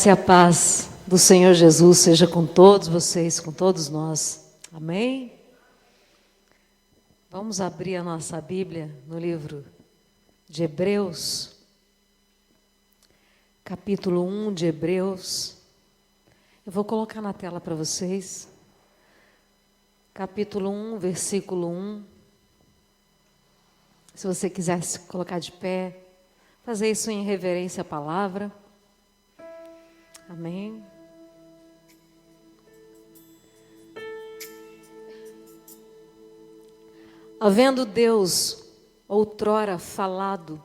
graça e a paz do Senhor Jesus seja com todos vocês, com todos nós. Amém? Vamos abrir a nossa Bíblia no livro de Hebreus, capítulo 1 de Hebreus. Eu vou colocar na tela para vocês. Capítulo 1, versículo 1. Se você quiser se colocar de pé, fazer isso em reverência à palavra. Amém. Havendo Deus outrora falado,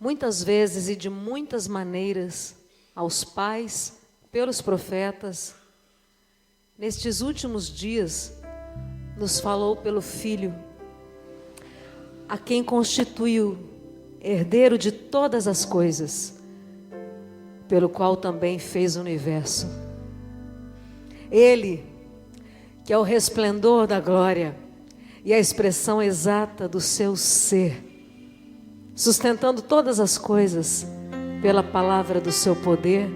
muitas vezes e de muitas maneiras, aos pais, pelos profetas, nestes últimos dias, nos falou pelo Filho, a quem constituiu herdeiro de todas as coisas, pelo qual também fez o universo. Ele, que é o resplendor da glória e a expressão exata do seu ser, sustentando todas as coisas pela palavra do seu poder,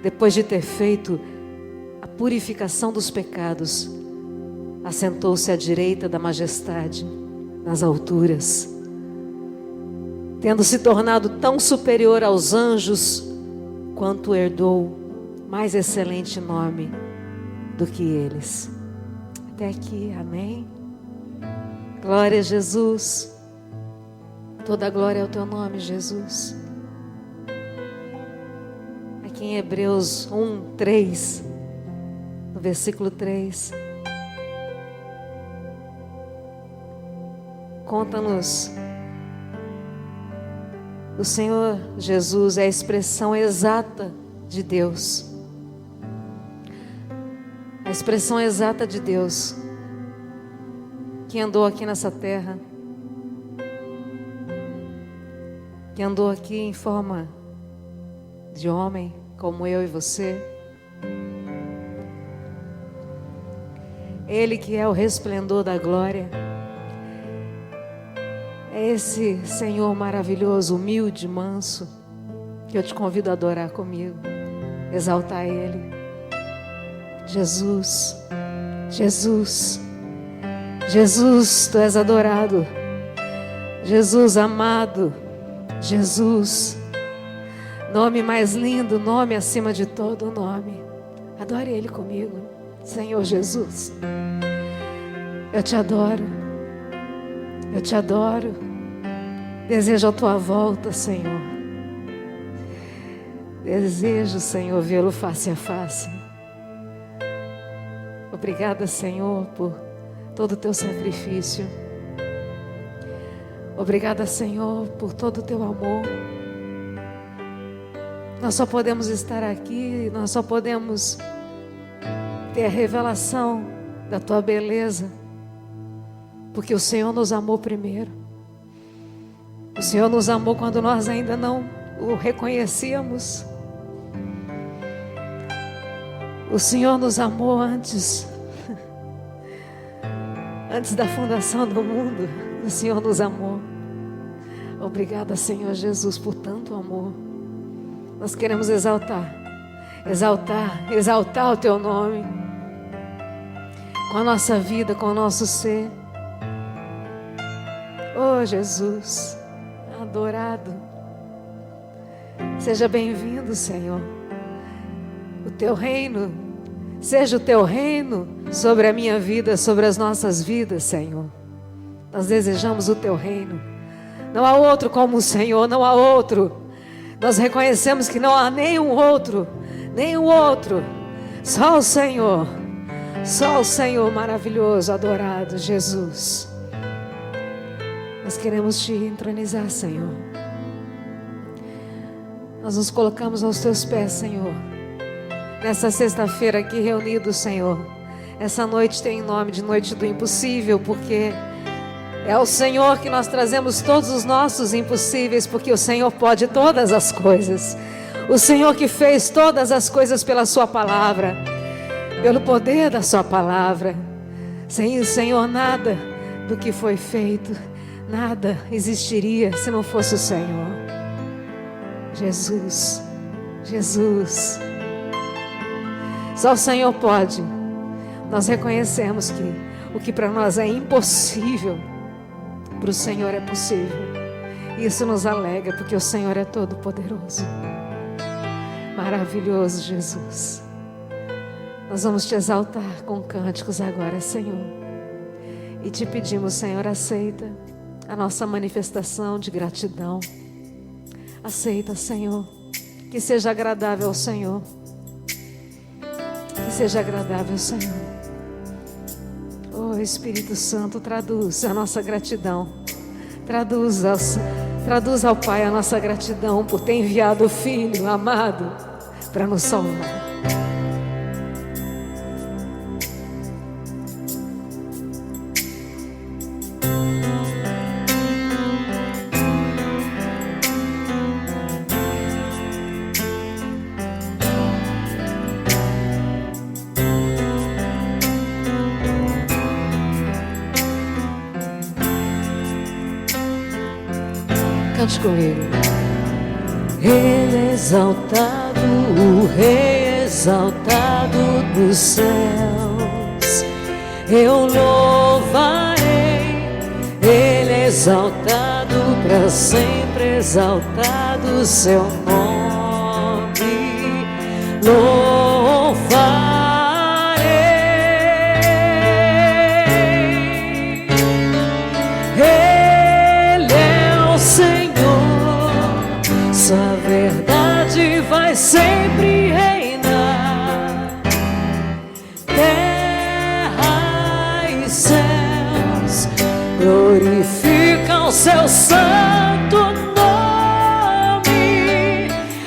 depois de ter feito a purificação dos pecados, assentou-se à direita da majestade nas alturas, tendo se tornado tão superior aos anjos, quanto herdou mais excelente nome do que eles. Até aqui, amém? Glória a Jesus. Toda glória ao teu nome, Jesus. Aqui em Hebreus 1, 3, no versículo 3, conta-nos: o Senhor Jesus é a expressão exata de Deus. A expressão exata de Deus, que andou aqui nessa terra, que andou aqui em forma de homem, como eu e você. Ele que é o resplendor da glória. É esse Senhor maravilhoso, humilde, manso, que eu te convido a adorar comigo, exaltar Ele. Jesus, Jesus, Jesus, Tu és adorado. Jesus amado, Jesus, nome mais lindo, nome acima de todo nome. Adore Ele comigo, Senhor Jesus. Eu te adoro, eu te adoro. Desejo a tua volta, Senhor. Desejo, Senhor, vê-lo face a face. Obrigada, Senhor, por todo o teu sacrifício. Obrigada, Senhor, por todo o teu amor. Nós só podemos estar aqui, nós só podemos ter a revelação da tua beleza, porque o Senhor nos amou primeiro. O Senhor nos amou quando nós ainda não o reconhecíamos. O Senhor nos amou antes da fundação do mundo. O Senhor nos amou. Obrigada, Senhor Jesus, por tanto amor. Nós queremos exaltar o teu nome, com a nossa vida, com o nosso ser. Oh, Jesus, adorado, seja bem-vindo, Senhor. O teu reino, seja o teu reino sobre a minha vida, sobre as nossas vidas, Senhor. Nós desejamos o teu reino. Não há outro como o Senhor, não há outro. Nós reconhecemos que não há nenhum outro, só o Senhor maravilhoso, adorado, Jesus. Nós queremos te entronizar, Senhor. Nós nos colocamos aos teus pés, Senhor, nessa sexta-feira aqui reunidos, Senhor. Essa noite tem nome de noite do impossível, porque é ao Senhor que nós trazemos todos os nossos impossíveis, porque o Senhor pode todas as coisas. O Senhor que fez todas as coisas pela sua palavra, pelo poder da sua palavra. Sem o Senhor, nada do que foi feito, nada existiria se não fosse o Senhor. Jesus, Jesus. Só o Senhor pode. Nós reconhecemos que o que para nós é impossível, para o Senhor é possível. Isso nos alegra, porque o Senhor é todo poderoso. Maravilhoso, Jesus. Nós vamos te exaltar com cânticos agora, Senhor. E te pedimos, Senhor, aceita a nossa manifestação de gratidão. Aceita, Senhor, que seja agradável ao Senhor. Que seja agradável ao Senhor. Oh, Espírito Santo, traduz a nossa gratidão. Traduz ao Pai a nossa gratidão por ter enviado o Filho amado para nos salvar. Cante comigo. Ele é exaltado, o Rei exaltado dos céus. Eu louvarei. Ele é exaltado para sempre, exaltado o seu nome. Louvarei. Ele é o Senhor. Sua verdade vai sempre reinar. Terra e céus glorificam seu santo nome.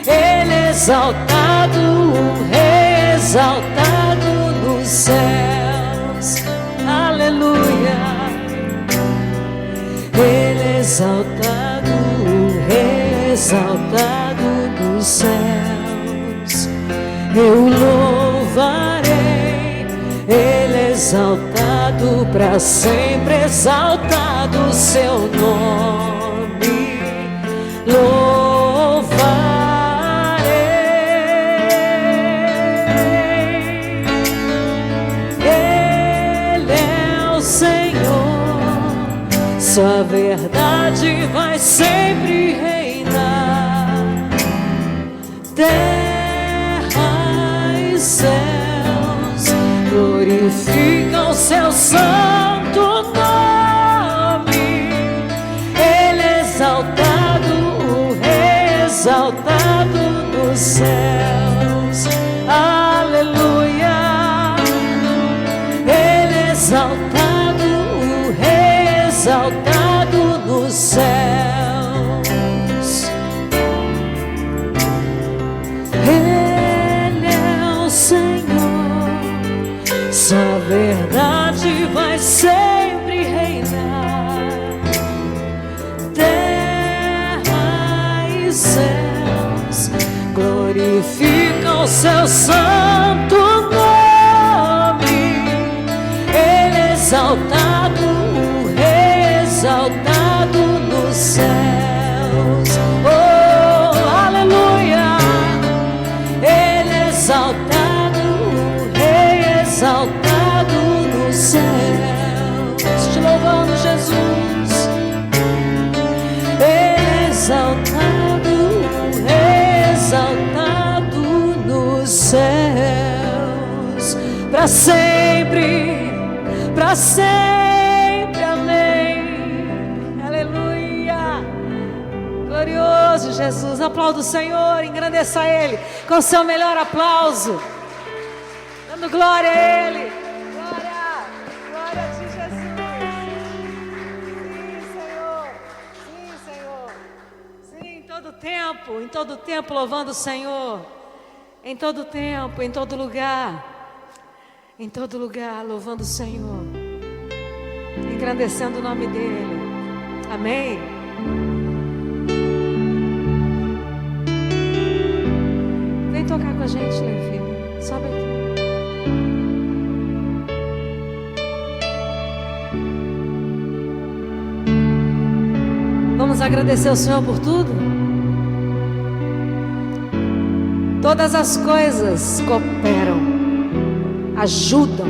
Ele é exaltado, o Rei exaltado nos céus. Aleluia. Ele é exaltado, o Rei exaltado dos céus. Eu louvarei. Ele é exaltado para sempre, exaltado o seu nome. Louvarei. Ele é o Senhor. Sua verdade vai sempre reinar. Terra e céus glorificam seu santo nome. Ele é exaltado, o Rei exaltado nos céus. Aleluia. Ele é exaltado, o Rei exaltado nos céus. Ele é o Senhor. Sua verdade vai sempre reinar. Terra e céus glorificam seu santo nome. Ele é exaltado, o Rei exaltado nos céus. Oh, aleluia. Ele é exaltado, o Rei exaltado nos céus. Te louvando, Jesus. Ele é exaltado, o Rei exaltado nos céus. Para sempre, para sempre, amém. Aleluia. Glorioso Jesus. Aplauda o Senhor, engrandeça Ele com o seu melhor aplauso, dando glória a Ele. Glória, glória a Ti, Jesus. Sim, Senhor. Sim, Senhor. Sim, em todo tempo louvando o Senhor. Em todo tempo, em todo lugar. Em todo lugar, louvando o Senhor, engrandecendo o nome dEle. Amém? Vem tocar com a gente, Levi. Sobe aqui. Vamos agradecer ao Senhor por tudo? Todas as coisas cooperam, ajudam.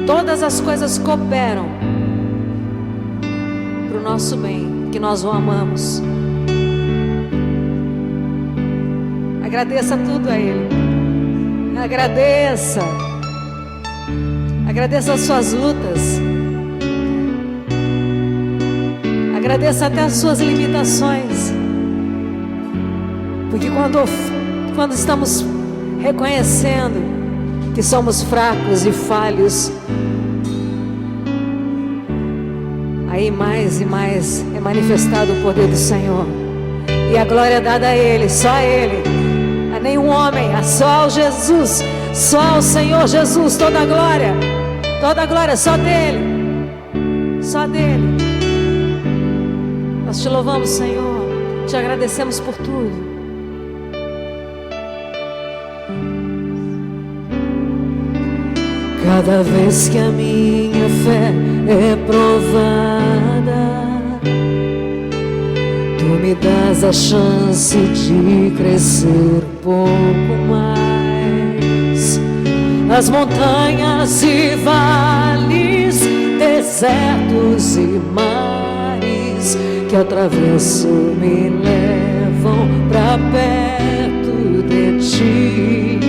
Todas as coisas cooperam para o nosso bem, que nós o amamos. Agradeça tudo a Ele. Agradeça. Agradeça as suas lutas. Agradeça até as suas limitações. Porque quando estamos reconhecendo que somos fracos e falhos, aí mais e mais é manifestado o poder do Senhor. E a glória é dada a Ele, só a Ele. A nenhum homem, a só ao Jesus. Só ao Senhor Jesus, toda a glória só dele. Só dele. Nós te louvamos, Senhor. Te agradecemos por tudo. Cada vez que a minha fé é provada, Tu me das a chance de crescer um pouco mais. As montanhas e vales, desertos e mares que atravesso me levam pra perto de Ti.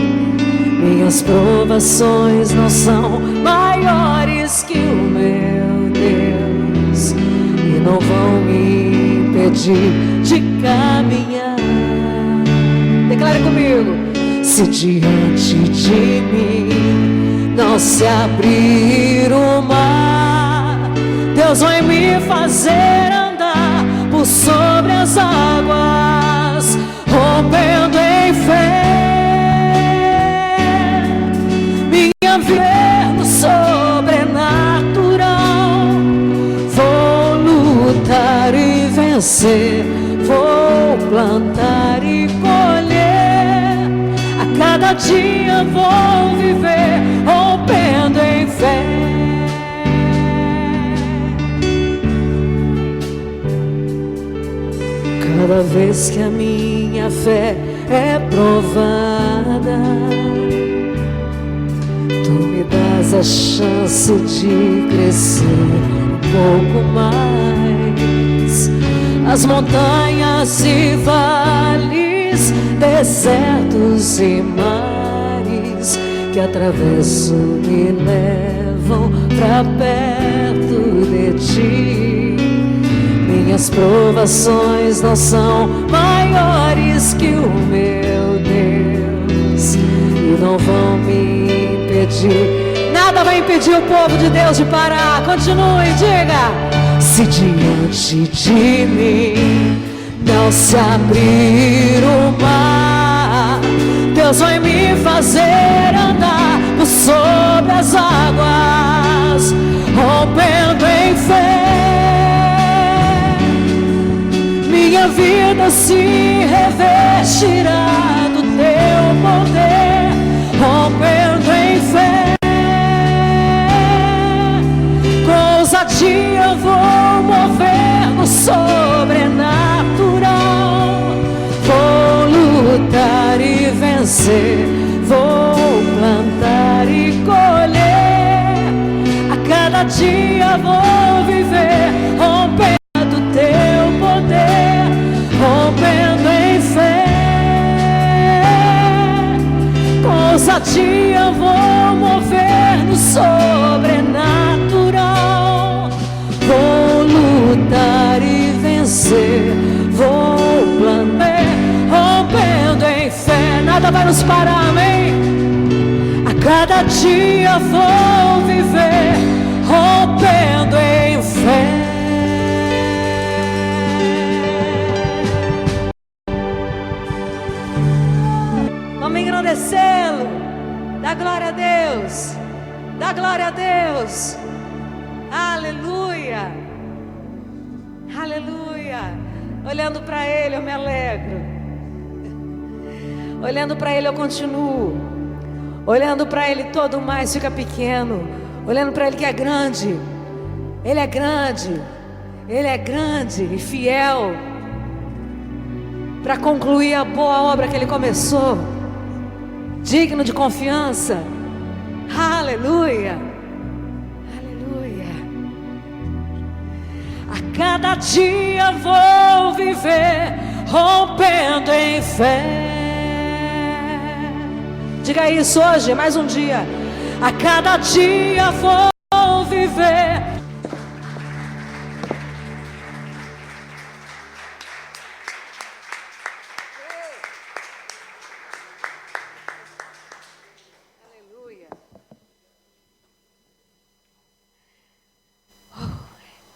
Minhas provações não são maiores que o meu Deus e não vão me impedir de caminhar. Declare comigo. Se diante de mim não se abrir o mar, Deus vai me fazer andar por sobre as águas, rompendo em fé. Viver no sobrenatural, vou lutar e vencer, vou plantar e colher. A cada dia vou viver rompendo em fé. Cada vez que a minha fé é provada, Tu me das a chance de crescer um pouco mais. As montanhas e vales, desertos e mares que atravesso me levam pra perto de Ti. Minhas provações não são maiores que o meu Deus e não vão me impedir. Nada vai impedir o povo de Deus de parar. Continue, diga. Se diante de mim não se abrir o mar, Deus vai me fazer andar por sobre as águas, rompendo em fé. Minha vida se revestirá do Teu poder, rompendo em fé. Com ousadia vou mover no sobrenatural, vou lutar e vencer, vou plantar e colher. A cada dia vou viver rompendo Teu poder, rompendo em fé. Ousadia vou mover no sobrenatural, vou lutar e vencer, vou plantar, rompendo em fé. Nada vai nos parar, amém? A cada dia vou viver rompendo em fé. Vamos engrandecê-lo. Dá glória a Deus. Dá glória a Deus. Aleluia. Aleluia. Olhando para Ele eu me alegro. Olhando para Ele eu continuo. Olhando para Ele todo mais fica pequeno. Olhando para Ele que é grande. Ele é grande. Ele é grande e fiel. para concluir a boa obra que Ele começou. Digno de confiança. Aleluia. Aleluia. A cada dia vou viver rompendo em fé. Diga isso hoje, mais um dia. A cada dia vou viver. Aleluia.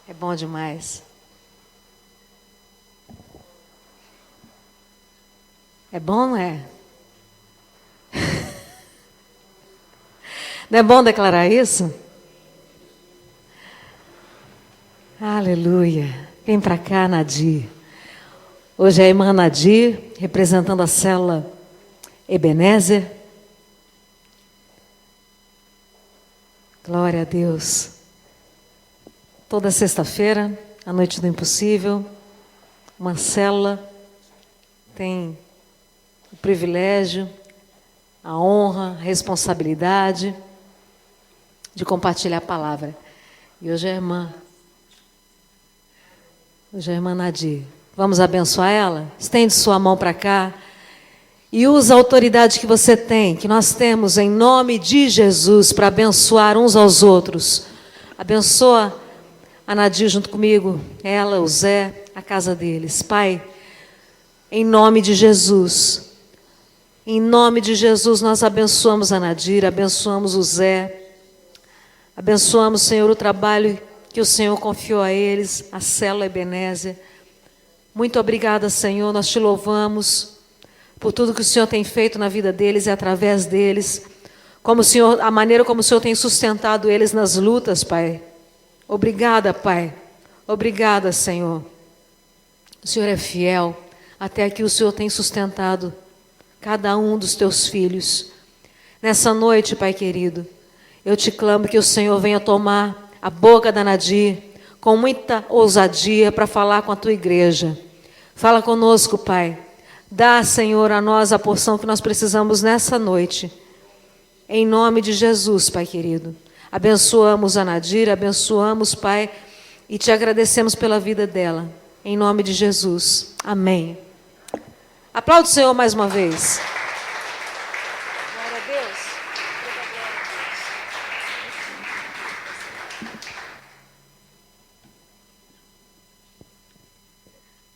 É bom demais. É bom, não é? Não é bom declarar isso? Aleluia. Vem para cá, Nadir. Hoje é a irmã Nadir, representando a célula Ebenezer. Glória a Deus. Toda sexta-feira, à noite do impossível, uma célula tem o privilégio, a honra, a responsabilidade de compartilhar a palavra. E hoje é a irmã Nadir. Vamos abençoar ela? Estende sua mão para cá e usa a autoridade que você tem, que nós temos em nome de Jesus, para abençoar uns aos outros. Abençoa a Nadir junto comigo, ela, o Zé, a casa deles. Pai, em nome de Jesus, nós abençoamos a Nadir, abençoamos o Zé, abençoamos, Senhor, o trabalho que o Senhor confiou a eles, a célula Ebenezer. Muito obrigada, Senhor, nós te louvamos por tudo que o Senhor tem feito na vida deles e através deles, a maneira como o Senhor tem sustentado eles nas lutas, Pai. Obrigada, Pai. Obrigada, Senhor. O Senhor é fiel. Até aqui o Senhor tem sustentado cada um dos teus filhos. Nessa noite, Pai querido, eu te clamo que o Senhor venha tomar a boca da Nadir com muita ousadia para falar com a tua igreja. Fala conosco, Pai. Dá, Senhor, a nós a porção que nós precisamos nessa noite. Em nome de Jesus, Pai querido. Abençoamos a Nadir, abençoamos, Pai, e te agradecemos pela vida dela. Em nome de Jesus. Amém. Aplaude o Senhor mais uma vez. Glória a Deus.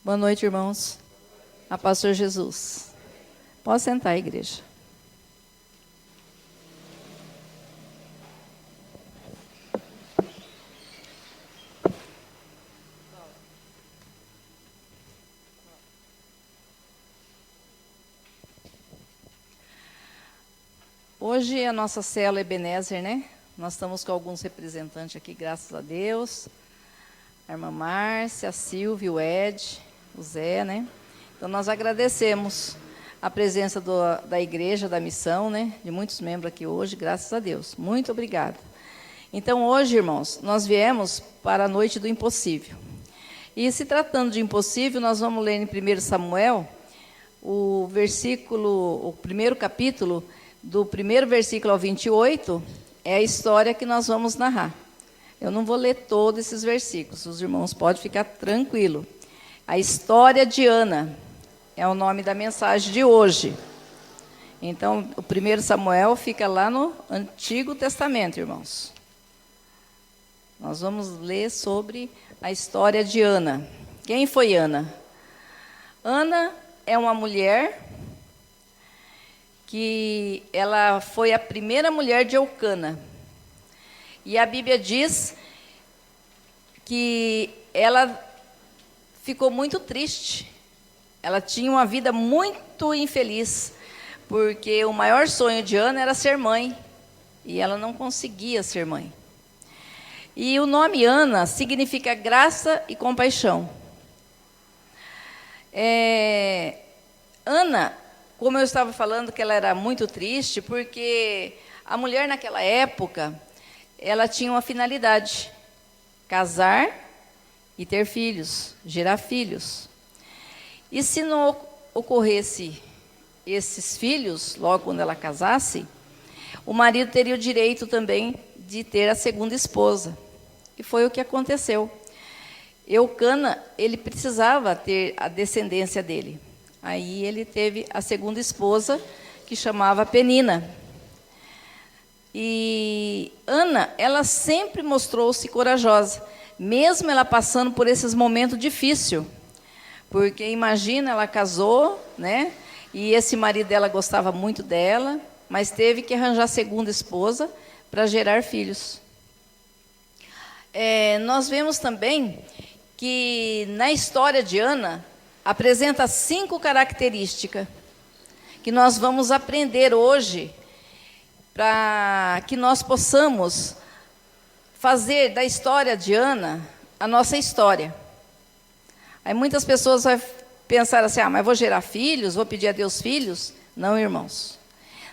Boa noite, irmãos. A paz do Senhor Jesus. Pode sentar, igreja. Hoje a nossa célula Ebenezer, né? Nós estamos com alguns representantes aqui, graças a Deus. A irmã Márcia, a Silvia, o Ed, o Zé, né? Então nós agradecemos a presença da igreja, da missão, né? De muitos membros aqui hoje, graças a Deus. Muito obrigada. Então hoje, irmãos, nós viemos para a noite do impossível. E se tratando de impossível, nós vamos ler em 1 Samuel, o primeiro capítulo, do primeiro versículo ao 28, é a história que nós vamos narrar. Eu não vou ler todos esses versículos, os irmãos podem ficar tranquilos. A história de Ana é o nome da mensagem de hoje. Então, o 1 Samuel fica lá no Antigo Testamento, irmãos. Nós vamos ler sobre a história de Ana. Quem foi Ana? Ana é uma mulher que ela foi a primeira mulher de Eucana. E a Bíblia diz que ela ficou muito triste. Ela tinha uma vida muito infeliz, porque o maior sonho de Ana era ser mãe, e ela não conseguia ser mãe. E o nome Ana significa graça e compaixão. Ana, como eu estava falando, que ela era muito triste, porque a mulher naquela época, ela tinha uma finalidade: casar e ter filhos, gerar filhos. E se ocorresse esses filhos, logo quando ela casasse, o marido teria o direito também de ter a segunda esposa. E foi o que aconteceu. Eucana, ele precisava ter a descendência dele. Aí ele teve a segunda esposa, que chamava Penina. E Ana, ela sempre mostrou-se corajosa, mesmo ela passando por esses momentos difíceis. Porque imagina, ela casou, né? E esse marido dela gostava muito dela, mas teve que arranjar segunda esposa para gerar filhos. Nós vemos também que na história de Ana apresenta 5 características que nós vamos aprender hoje para que nós possamos fazer da história de Ana a nossa história. Aí muitas pessoas vão pensar assim, mas vou gerar filhos, vou pedir a Deus filhos? Não, irmãos.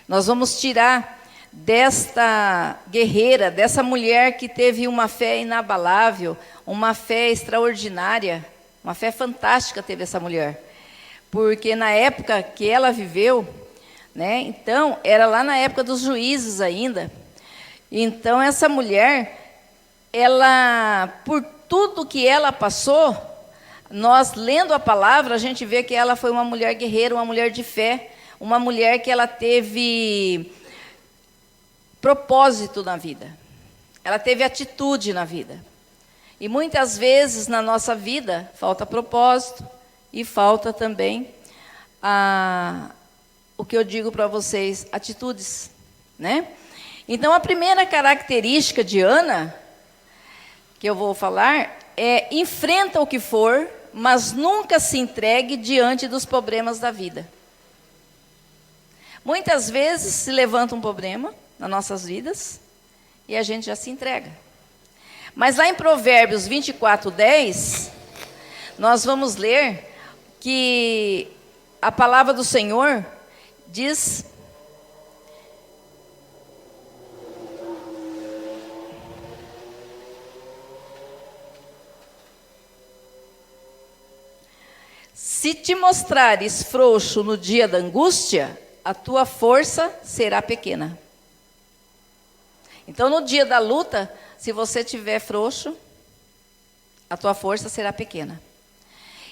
Nós vamos tirar desta guerreira, dessa mulher que teve uma fé inabalável, uma fé extraordinária, uma fé fantástica teve essa mulher. Porque na época que ela viveu, né, então, era lá na época dos juízes ainda. Então, essa mulher, ela, por tudo que ela passou, nós, lendo a palavra, a gente vê que ela foi uma mulher guerreira, uma mulher de fé, uma mulher que ela teve propósito na vida. Ela teve atitude na vida. E muitas vezes na nossa vida falta propósito e falta também o que eu digo para vocês, atitudes, né? Então, a primeira característica de Ana, que eu vou falar, é enfrenta o que for, mas nunca se entregue diante dos problemas da vida. Muitas vezes se levanta um problema nas nossas vidas e a gente já se entrega. Mas lá em Provérbios 24:10, nós vamos ler que a palavra do Senhor diz: se te mostrares frouxo no dia da angústia, a tua força será pequena. Então, no dia da luta, se você estiver frouxo, a tua força será pequena.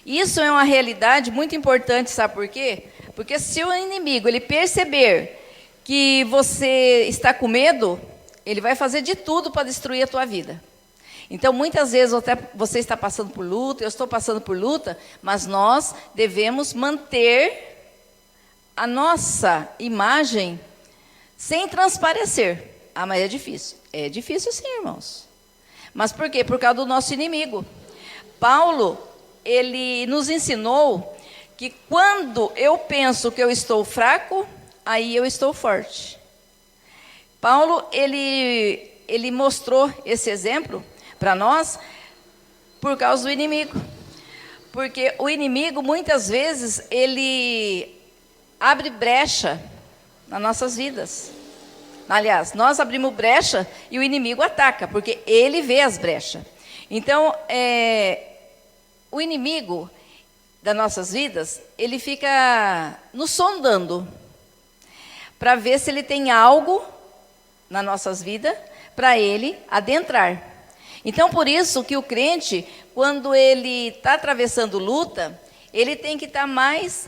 Isso é uma realidade muito importante, sabe por quê? Porque se o inimigo ele perceber que você está com medo, ele vai fazer de tudo para destruir a tua vida. Então, muitas vezes até você está passando por luta, eu estou passando por luta, mas nós devemos manter a nossa imagem sem transparecer. Ah, mas é difícil. É difícil sim, irmãos. Mas por quê? Por causa do nosso inimigo. Paulo, ele nos ensinou que quando eu penso que eu estou fraco, aí eu estou forte. Paulo, ele mostrou esse exemplo para nós por causa do inimigo. Porque o inimigo, muitas vezes, ele abre brecha nas nossas vidas. Aliás, nós abrimos brecha e o inimigo ataca, porque ele vê as brechas. Então, o inimigo das nossas vidas, ele fica nos sondando para ver se ele tem algo nas nossas vidas para ele adentrar. Então, por isso que o crente, quando ele está atravessando luta, ele tem que estar mais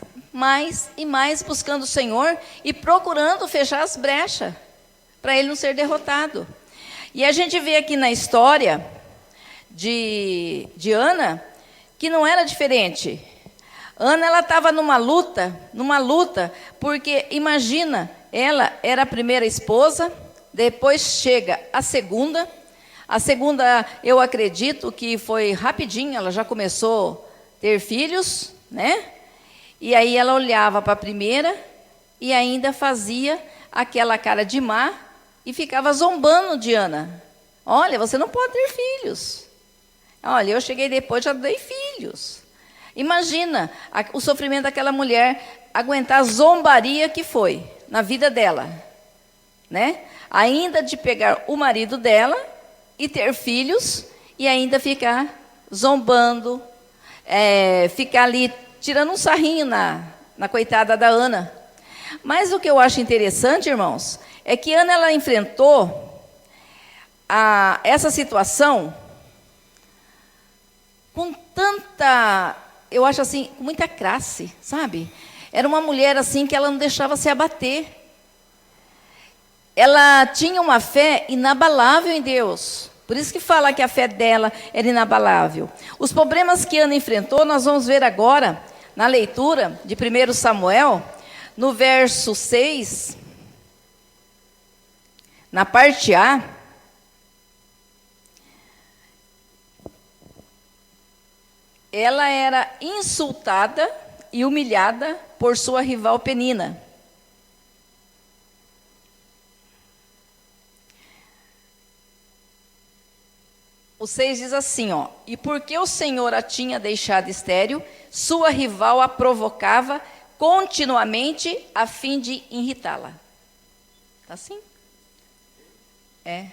e mais buscando o Senhor e procurando fechar as brechas, para ele não ser derrotado. E a gente vê aqui na história de Ana, que não era diferente. Ana, ela estava numa luta, porque imagina, ela era a primeira esposa, depois chega a segunda, eu acredito que foi rapidinho, ela já começou a ter filhos, né? E aí ela olhava para a primeira e ainda fazia aquela cara de má e ficava zombando de Ana. Olha, você não pode ter filhos. Olha, eu cheguei depois, já dei filhos. Imagina o sofrimento daquela mulher, aguentar a zombaria que foi na vida dela, né? Ainda de pegar o marido dela e ter filhos e ainda ficar zombando, ficar ali tirando um sarrinho na coitada da Ana. Mas o que eu acho interessante, irmãos, é que Ana ela enfrentou essa situação com tanta, eu acho assim, com muita classe, sabe? Era uma mulher assim que ela não deixava se abater. Ela tinha uma fé inabalável em Deus. Por isso que fala que a fé dela era inabalável. Os problemas que Ana enfrentou, nós vamos ver agora na leitura de 1 Samuel, no verso 6, na parte A. Ela era insultada e humilhada por sua rival Penina. O 6 diz assim, ó: e porque o Senhor a tinha deixado estéril, sua rival a provocava continuamente a fim de irritá-la. Tá assim? É.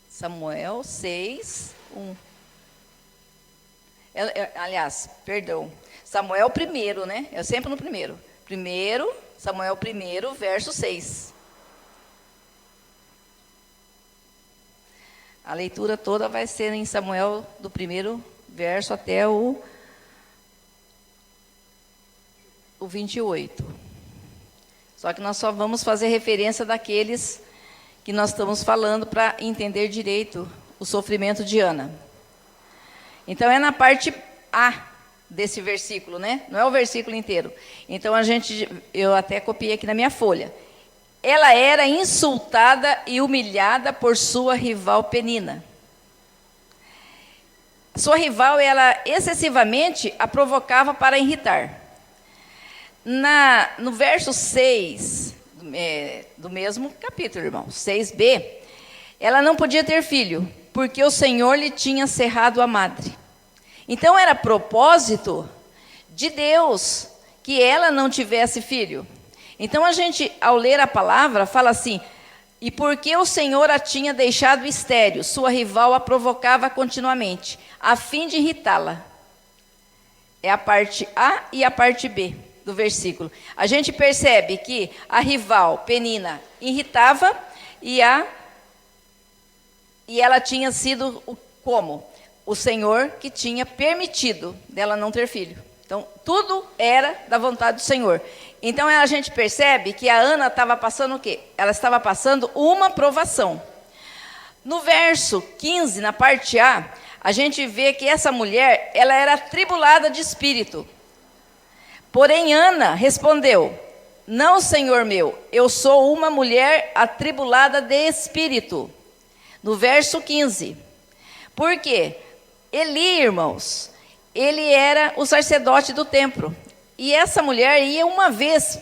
Samuel 6, 1. Aliás, perdão. Samuel 1, né? É sempre no primeiro. Samuel 1, verso 6. A leitura toda vai ser em Samuel do 1º verso até o 28. Só que nós só vamos fazer referência daqueles que nós estamos falando para entender direito o sofrimento de Ana. Então é na parte A desse versículo, né? Não é o versículo inteiro. Então eu até copiei aqui na minha folha. Ela era insultada e humilhada por sua rival Penina. Sua rival, ela excessivamente a provocava para irritar. No verso 6, do mesmo capítulo, irmão, 6b, ela não podia ter filho, porque o Senhor lhe tinha cerrado a madre. Então era propósito de Deus que ela não tivesse filho. Então a gente, ao ler a palavra, fala assim: e porque o Senhor a tinha deixado estéril, sua rival a provocava continuamente, a fim de irritá-la. É a parte A e a parte B do versículo. A gente percebe que a rival, Penina, irritava e ela tinha sido como? O Senhor que tinha permitido dela não ter filho. Então, tudo era da vontade do Senhor. Então, a gente percebe que a Ana estava passando o quê? Ela estava passando uma provação. No verso 15, na parte A, a gente vê que essa mulher, ela era atribulada de espírito. Porém, Ana respondeu: não, Senhor meu, eu sou uma mulher atribulada de espírito. No verso 15. Por quê? Eli, irmãos, ele era o sacerdote do templo. E essa mulher ia uma vez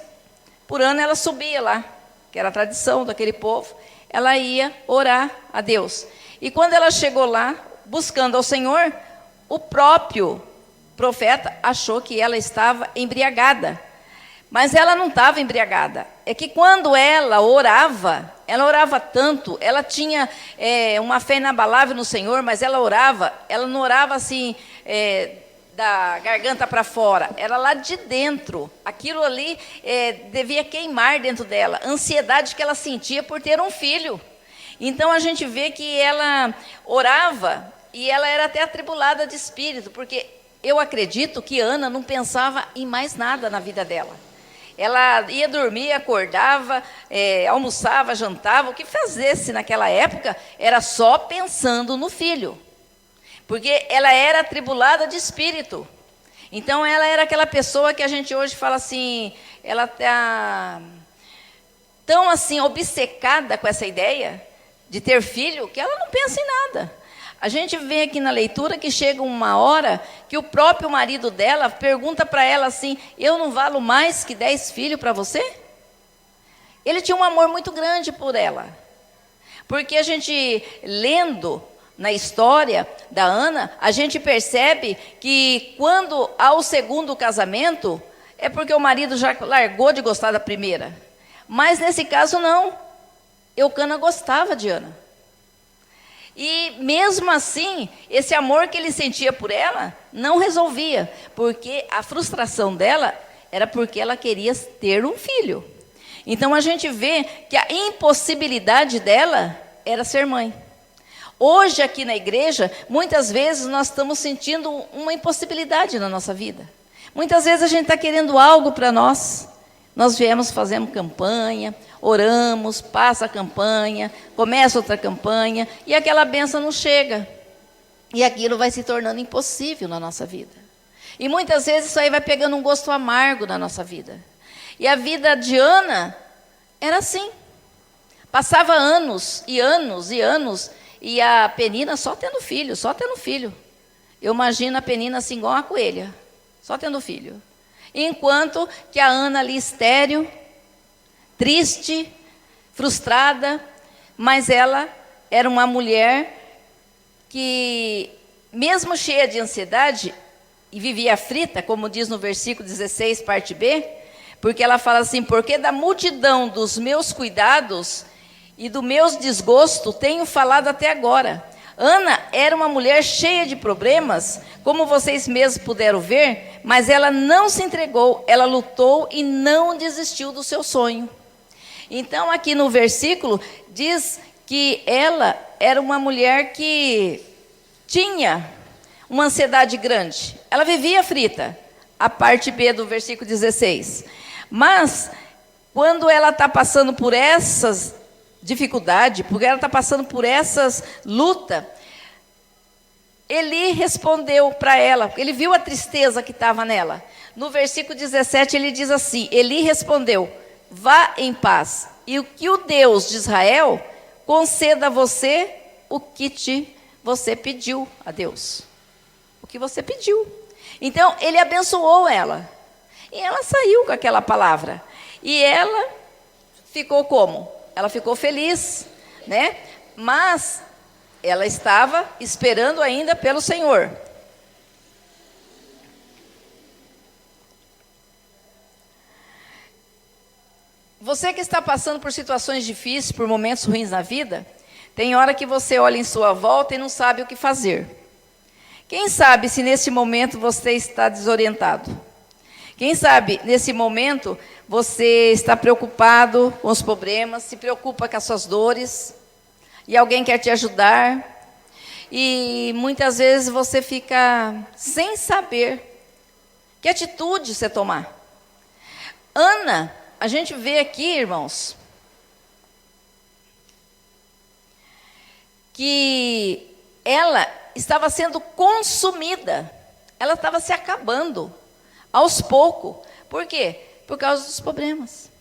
por ano, ela subia lá, que era a tradição daquele povo. Ela ia orar a Deus. E quando ela chegou lá, buscando ao Senhor, o próprio profeta achou que ela estava embriagada. Mas ela não estava embriagada. É que quando ela orava tanto, ela tinha uma fé inabalável no Senhor, mas ela não orava assim, da garganta para fora, era lá de dentro. Aquilo ali devia queimar dentro dela, a ansiedade que ela sentia por ter um filho. Então a gente vê que ela orava e ela era até atribulada de espírito, porque eu acredito que Ana não pensava em mais nada na vida dela. Ela ia dormir, acordava, almoçava, jantava, o que fizesse naquela época era só pensando no filho. Porque ela era atribulada de espírito. Então ela era aquela pessoa que a gente hoje fala assim, ela está tão assim obcecada com essa ideia de ter filho, que ela não pensa em nada. A gente vê aqui na leitura que chega uma hora que o próprio marido dela pergunta para ela assim: eu não valo mais que 10 filhos para você? Ele tinha um amor muito grande por ela. Porque a gente, lendo na história da Ana, a gente percebe que quando há o segundo casamento, é porque o marido já largou de gostar da primeira. Mas nesse caso não. Eucana gostava de Ana. E mesmo assim, esse amor que ele sentia por ela não resolvia, porque a frustração dela era porque ela queria ter um filho. Então a gente vê que a impossibilidade dela era ser mãe. Hoje aqui na igreja, muitas vezes nós estamos sentindo uma impossibilidade na nossa vida. Muitas vezes a gente está querendo algo para nós. Nós viemos, fazemos campanha, oramos, passa a campanha, começa outra campanha, e aquela bênção não chega. E aquilo vai se tornando impossível na nossa vida. E muitas vezes isso aí vai pegando um gosto amargo na nossa vida. E a vida de Ana era assim. Passava anos e anos e anos, e a Penina só tendo filho, só tendo filho. Eu imagino a Penina assim igual uma coelha, só tendo filho. Enquanto que a Ana ali estéril, triste, frustrada, mas ela era uma mulher que, mesmo cheia de ansiedade, e vivia aflita, como diz no versículo 16, parte B, porque ela fala assim: porque da multidão dos meus cuidados e do meus desgosto tenho falado até agora. Ana era uma mulher cheia de problemas, como vocês mesmos puderam ver, mas ela não se entregou, ela lutou e não desistiu do seu sonho. Então, aqui no versículo, diz que ela era uma mulher que tinha uma ansiedade grande. Ela vivia aflita, a parte B do versículo 16. Mas, quando ela está passando por essas dificuldade, porque ela está passando por essas lutas, Eli respondeu para ela, ele viu a tristeza que estava nela. No versículo 17 ele diz assim: Eli respondeu: vá em paz, e o que o Deus de Israel conceda a você o que você pediu a Deus. O que você pediu. Então ele abençoou ela, e ela saiu com aquela palavra, e ela ficou como? Ela ficou feliz, né? Mas ela estava esperando ainda pelo Senhor. Você que está passando por situações difíceis, por momentos ruins na vida, tem hora que você olha em sua volta e não sabe o que fazer. Quem sabe se nesse momento você está desorientado? Quem sabe nesse momento você está preocupado com os problemas, se preocupa com as suas dores, e alguém quer te ajudar, e muitas vezes você fica sem saber que atitude você tomar. Ana, a gente vê aqui, irmãos, que ela estava sendo consumida, ela estava se acabando aos poucos. Por quê? Por causa dos problemas.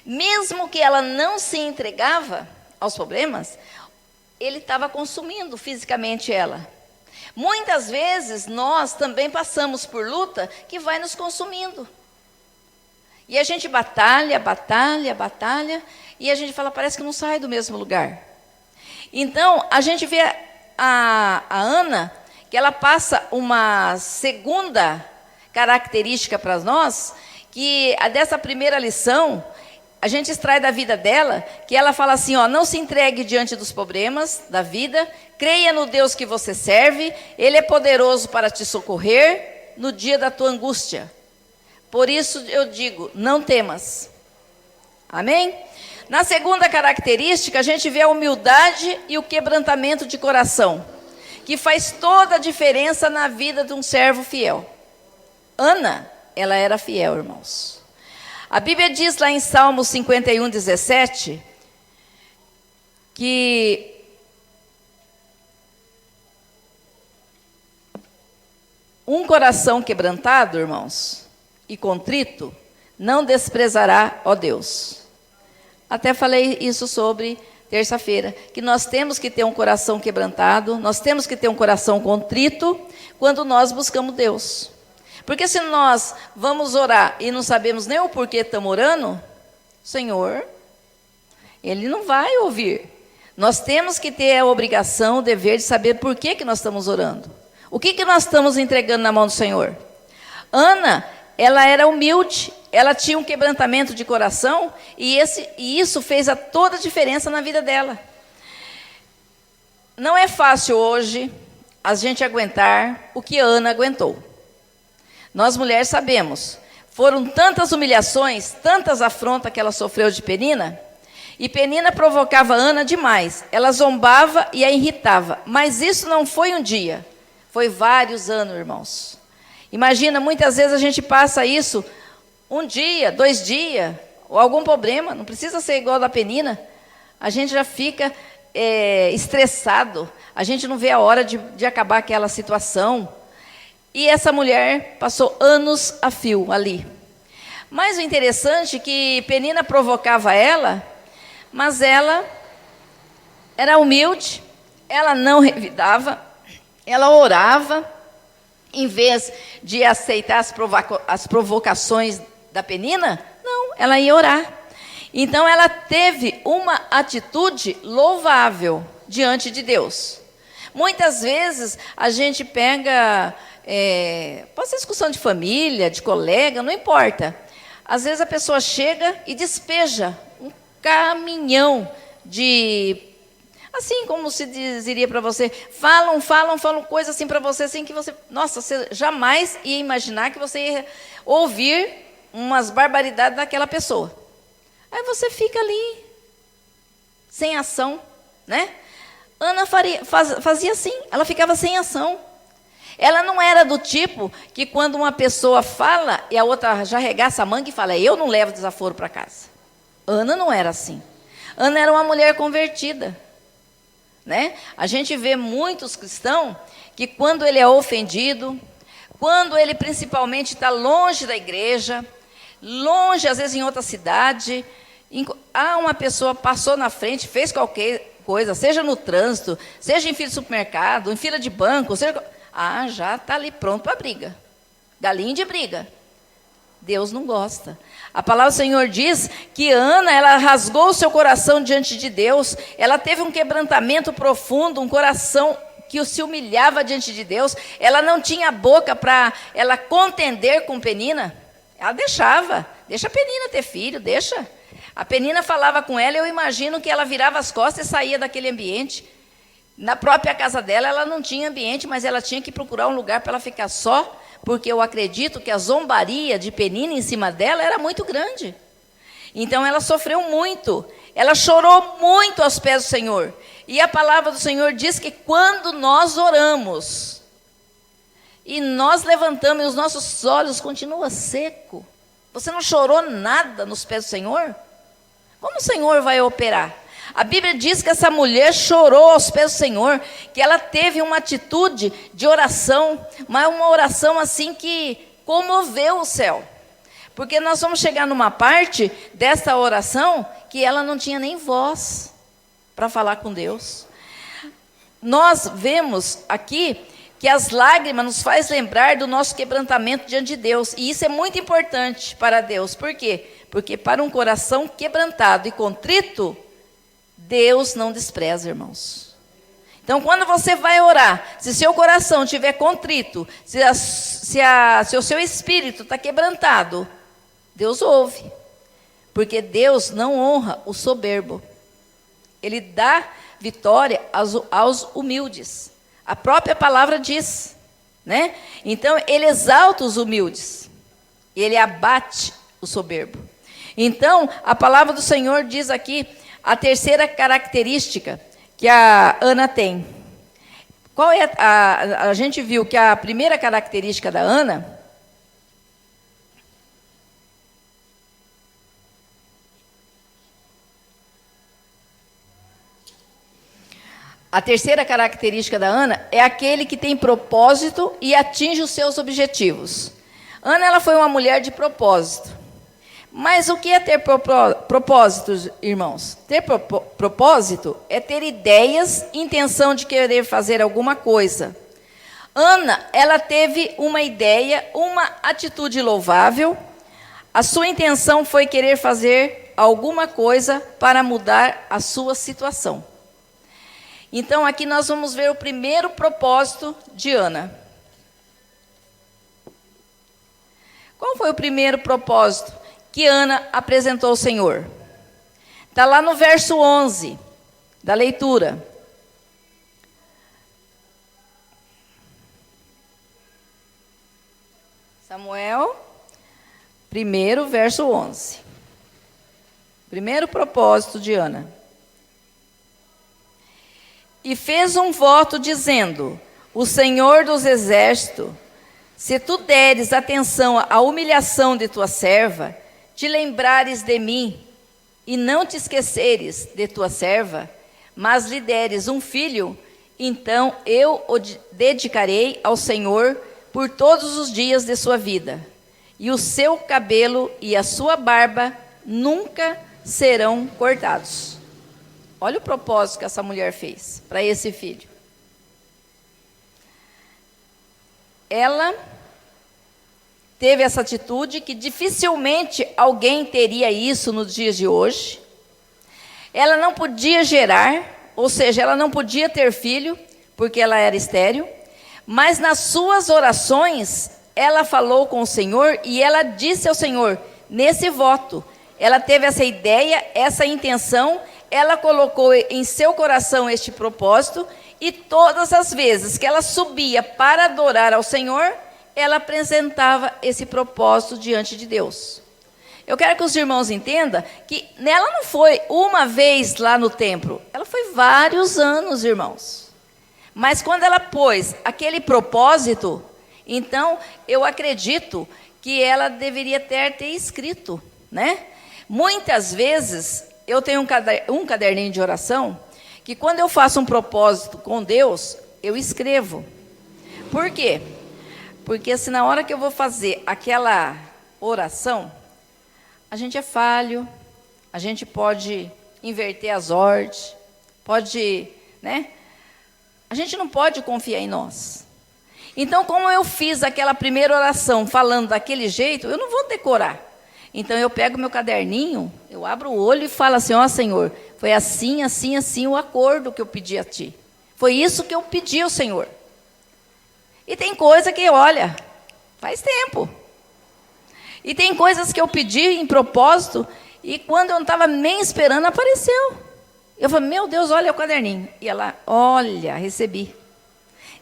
Mesmo que ela não se entregava aos problemas, ele estava consumindo fisicamente ela. Muitas vezes nós também passamos por luta que vai nos consumindo. E a gente batalha, e a gente fala, parece que não sai do mesmo lugar. Então, a gente vê a Ana, que ela passa uma segunda característica para nós, que dessa primeira lição, a gente extrai da vida dela, que ela fala assim, ó, não se entregue diante dos problemas da vida, creia no Deus que você serve, Ele é poderoso para te socorrer no dia da tua angústia. Por isso eu digo, não temas. Amém? Na segunda característica, a gente vê a humildade e o quebrantamento de coração, que faz toda a diferença na vida de um servo fiel. Ana, ela era fiel, irmãos. A Bíblia diz lá em Salmos 51, 17, que um coração quebrantado, irmãos, e contrito, não desprezará, ó Deus. Até falei isso sobre terça-feira, que nós temos que ter um coração quebrantado, nós temos que ter um coração contrito, quando nós buscamos Deus. Porque se nós vamos orar e não sabemos nem o porquê estamos orando, Senhor, Ele não vai ouvir. Nós temos que ter a obrigação, o dever de saber por que nós estamos orando. O que nós estamos entregando na mão do Senhor? Ana, ela era humilde, ela tinha um quebrantamento de coração, e isso fez toda a diferença na vida dela. Não é fácil hoje a gente aguentar o que Ana aguentou. Nós mulheres sabemos, Foram tantas humilhações, tantas afrontas que ela sofreu de Penina, e Penina provocava Ana demais. Ela zombava e a irritava. Mas isso não foi um dia, foi vários anos, irmãos. Imagina, muitas vezes a gente passa isso um dia, 2 dias, ou algum problema, não precisa ser igual da Penina. A gente já fica estressado, a gente não vê a hora de acabar aquela situação. E essa mulher passou anos a fio ali. Mas o interessante é que Penina provocava ela, mas ela era humilde, ela não revidava, ela orava, em vez de aceitar as provocações da Penina, não, ela ia orar. Então ela teve uma atitude louvável diante de Deus. Muitas vezes a gente pega, pode ser discussão de família, de colega, não importa. Às vezes a pessoa chega e despeja um caminhão de, assim como se diria para você, falam coisas assim para você, assim que você, nossa, você jamais ia imaginar que você ia ouvir umas barbaridades daquela pessoa. Aí você fica ali, sem ação, né? Ana fazia assim, ela ficava sem ação. Ela não era do tipo que quando uma pessoa fala e a outra já arregaça a manga e fala, eu não levo desaforo para casa. Ana não era assim. Ana era uma mulher convertida, né? A gente vê muitos cristãos que quando ele é ofendido, quando ele principalmente está longe da igreja, longe, às vezes em outra cidade, uma pessoa passou na frente, fez qualquer coisa, seja no trânsito, seja em fila de supermercado, em fila de banco, seja, já está ali pronto para briga. Galinha de briga. Deus não gosta. A palavra do Senhor diz que Ana, ela rasgou o seu coração diante de Deus, ela teve um quebrantamento profundo, um coração que se humilhava diante de Deus, ela não tinha boca para ela contender com Penina, ela deixa a Penina ter filho, deixa. A Penina falava com ela, eu imagino que ela virava as costas e saía daquele ambiente. Na própria casa dela, ela não tinha ambiente, mas ela tinha que procurar um lugar para ela ficar só, porque eu acredito que a zombaria de Penina em cima dela era muito grande. Então, ela sofreu muito, ela chorou muito aos pés do Senhor. E a palavra do Senhor diz que quando nós oramos, e nós levantamos e os nossos olhos continuam secos, você não chorou nada nos pés do Senhor? Como o Senhor vai operar? A Bíblia diz que essa mulher chorou aos pés do Senhor, que ela teve uma atitude de oração, mas uma oração assim que comoveu o céu. Porque nós vamos chegar numa parte dessa oração que ela não tinha nem voz para falar com Deus. Nós vemos aqui que as lágrimas nos faz lembrar do nosso quebrantamento diante de Deus. E isso é muito importante para Deus. Por quê? Porque para um coração quebrantado e contrito, Deus não despreza, irmãos. Então, quando você vai orar, se seu coração estiver contrito, se o seu espírito está quebrantado, Deus ouve. Porque Deus não honra o soberbo. Ele dá vitória aos humildes. A própria palavra diz, né? Então, ele exalta os humildes. Ele abate o soberbo. Então, a palavra do Senhor diz aqui a terceira característica que a Ana tem. Qual é a gente viu que a primeira característica da Ana a terceira característica da Ana é aquele que tem propósito e atinge os seus objetivos. Ana, ela foi uma mulher de propósito. Mas o que é ter propósitos, irmãos? Ter propósito é ter ideias, intenção de querer fazer alguma coisa. Ana, ela teve uma ideia, uma atitude louvável. A sua intenção foi querer fazer alguma coisa para mudar a sua situação. Então, aqui nós vamos ver o primeiro propósito de Ana. Qual foi o primeiro propósito que Ana apresentou ao Senhor? Está lá no verso 11 da leitura. 1, verso 11. Primeiro propósito de Ana. E fez um voto dizendo: o Senhor dos Exércitos, se tu deres atenção à humilhação de tua serva, te lembrares de mim, e não te esqueceres de tua serva, mas lhe deres um filho, então eu o dedicarei ao Senhor por todos os dias de sua vida, e o seu cabelo e a sua barba nunca serão cortados. Olha o propósito que essa mulher fez para esse filho. Ela teve essa atitude que dificilmente alguém teria isso nos dias de hoje. Ela não podia gerar, ou seja, ela não podia ter filho, porque ela era estéril, mas nas suas orações, ela falou com o Senhor e ela disse ao Senhor, nesse voto, ela teve essa ideia, essa intenção, ela colocou em seu coração este propósito, e todas as vezes que ela subia para adorar ao Senhor, ela apresentava esse propósito diante de Deus. Eu quero que os irmãos entendam que ela não foi uma vez lá no templo, ela foi vários anos, irmãos. Mas quando ela pôs aquele propósito, então eu acredito que ela deveria ter escrito, né? Muitas vezes eu tenho um caderninho de oração, que quando eu faço um propósito com Deus, eu escrevo. Por quê? Porque se na hora que eu vou fazer aquela oração, a gente é falho, a gente pode inverter as ordens, pode, né? A gente não pode confiar em nós. Então, como eu fiz aquela primeira oração falando daquele jeito, eu não vou decorar. Então, eu pego meu caderninho, eu abro o olho e falo assim, ó Senhor, foi assim, assim, assim o acordo que eu pedi a Ti. Foi isso que eu pedi ao Senhor. E tem coisa que, olha, faz tempo. E tem coisas que eu pedi em propósito, e quando eu não estava nem esperando, apareceu. Eu falei, meu Deus, olha o caderninho. E ela, olha, recebi.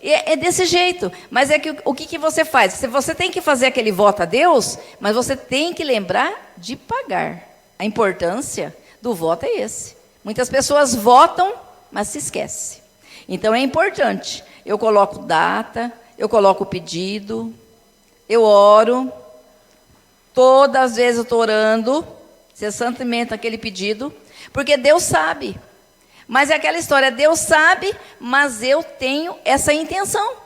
E é desse jeito. Mas é que o que você faz? Você tem que fazer aquele voto a Deus, mas você tem que lembrar de pagar. A importância do voto é esse. Muitas pessoas votam, mas se esquecem. Então é importante. Eu coloco data, eu coloco o pedido, eu oro. Todas as vezes eu estou orando, cessantemente aquele pedido, porque Deus sabe. Mas é aquela história, Deus sabe, mas eu tenho essa intenção.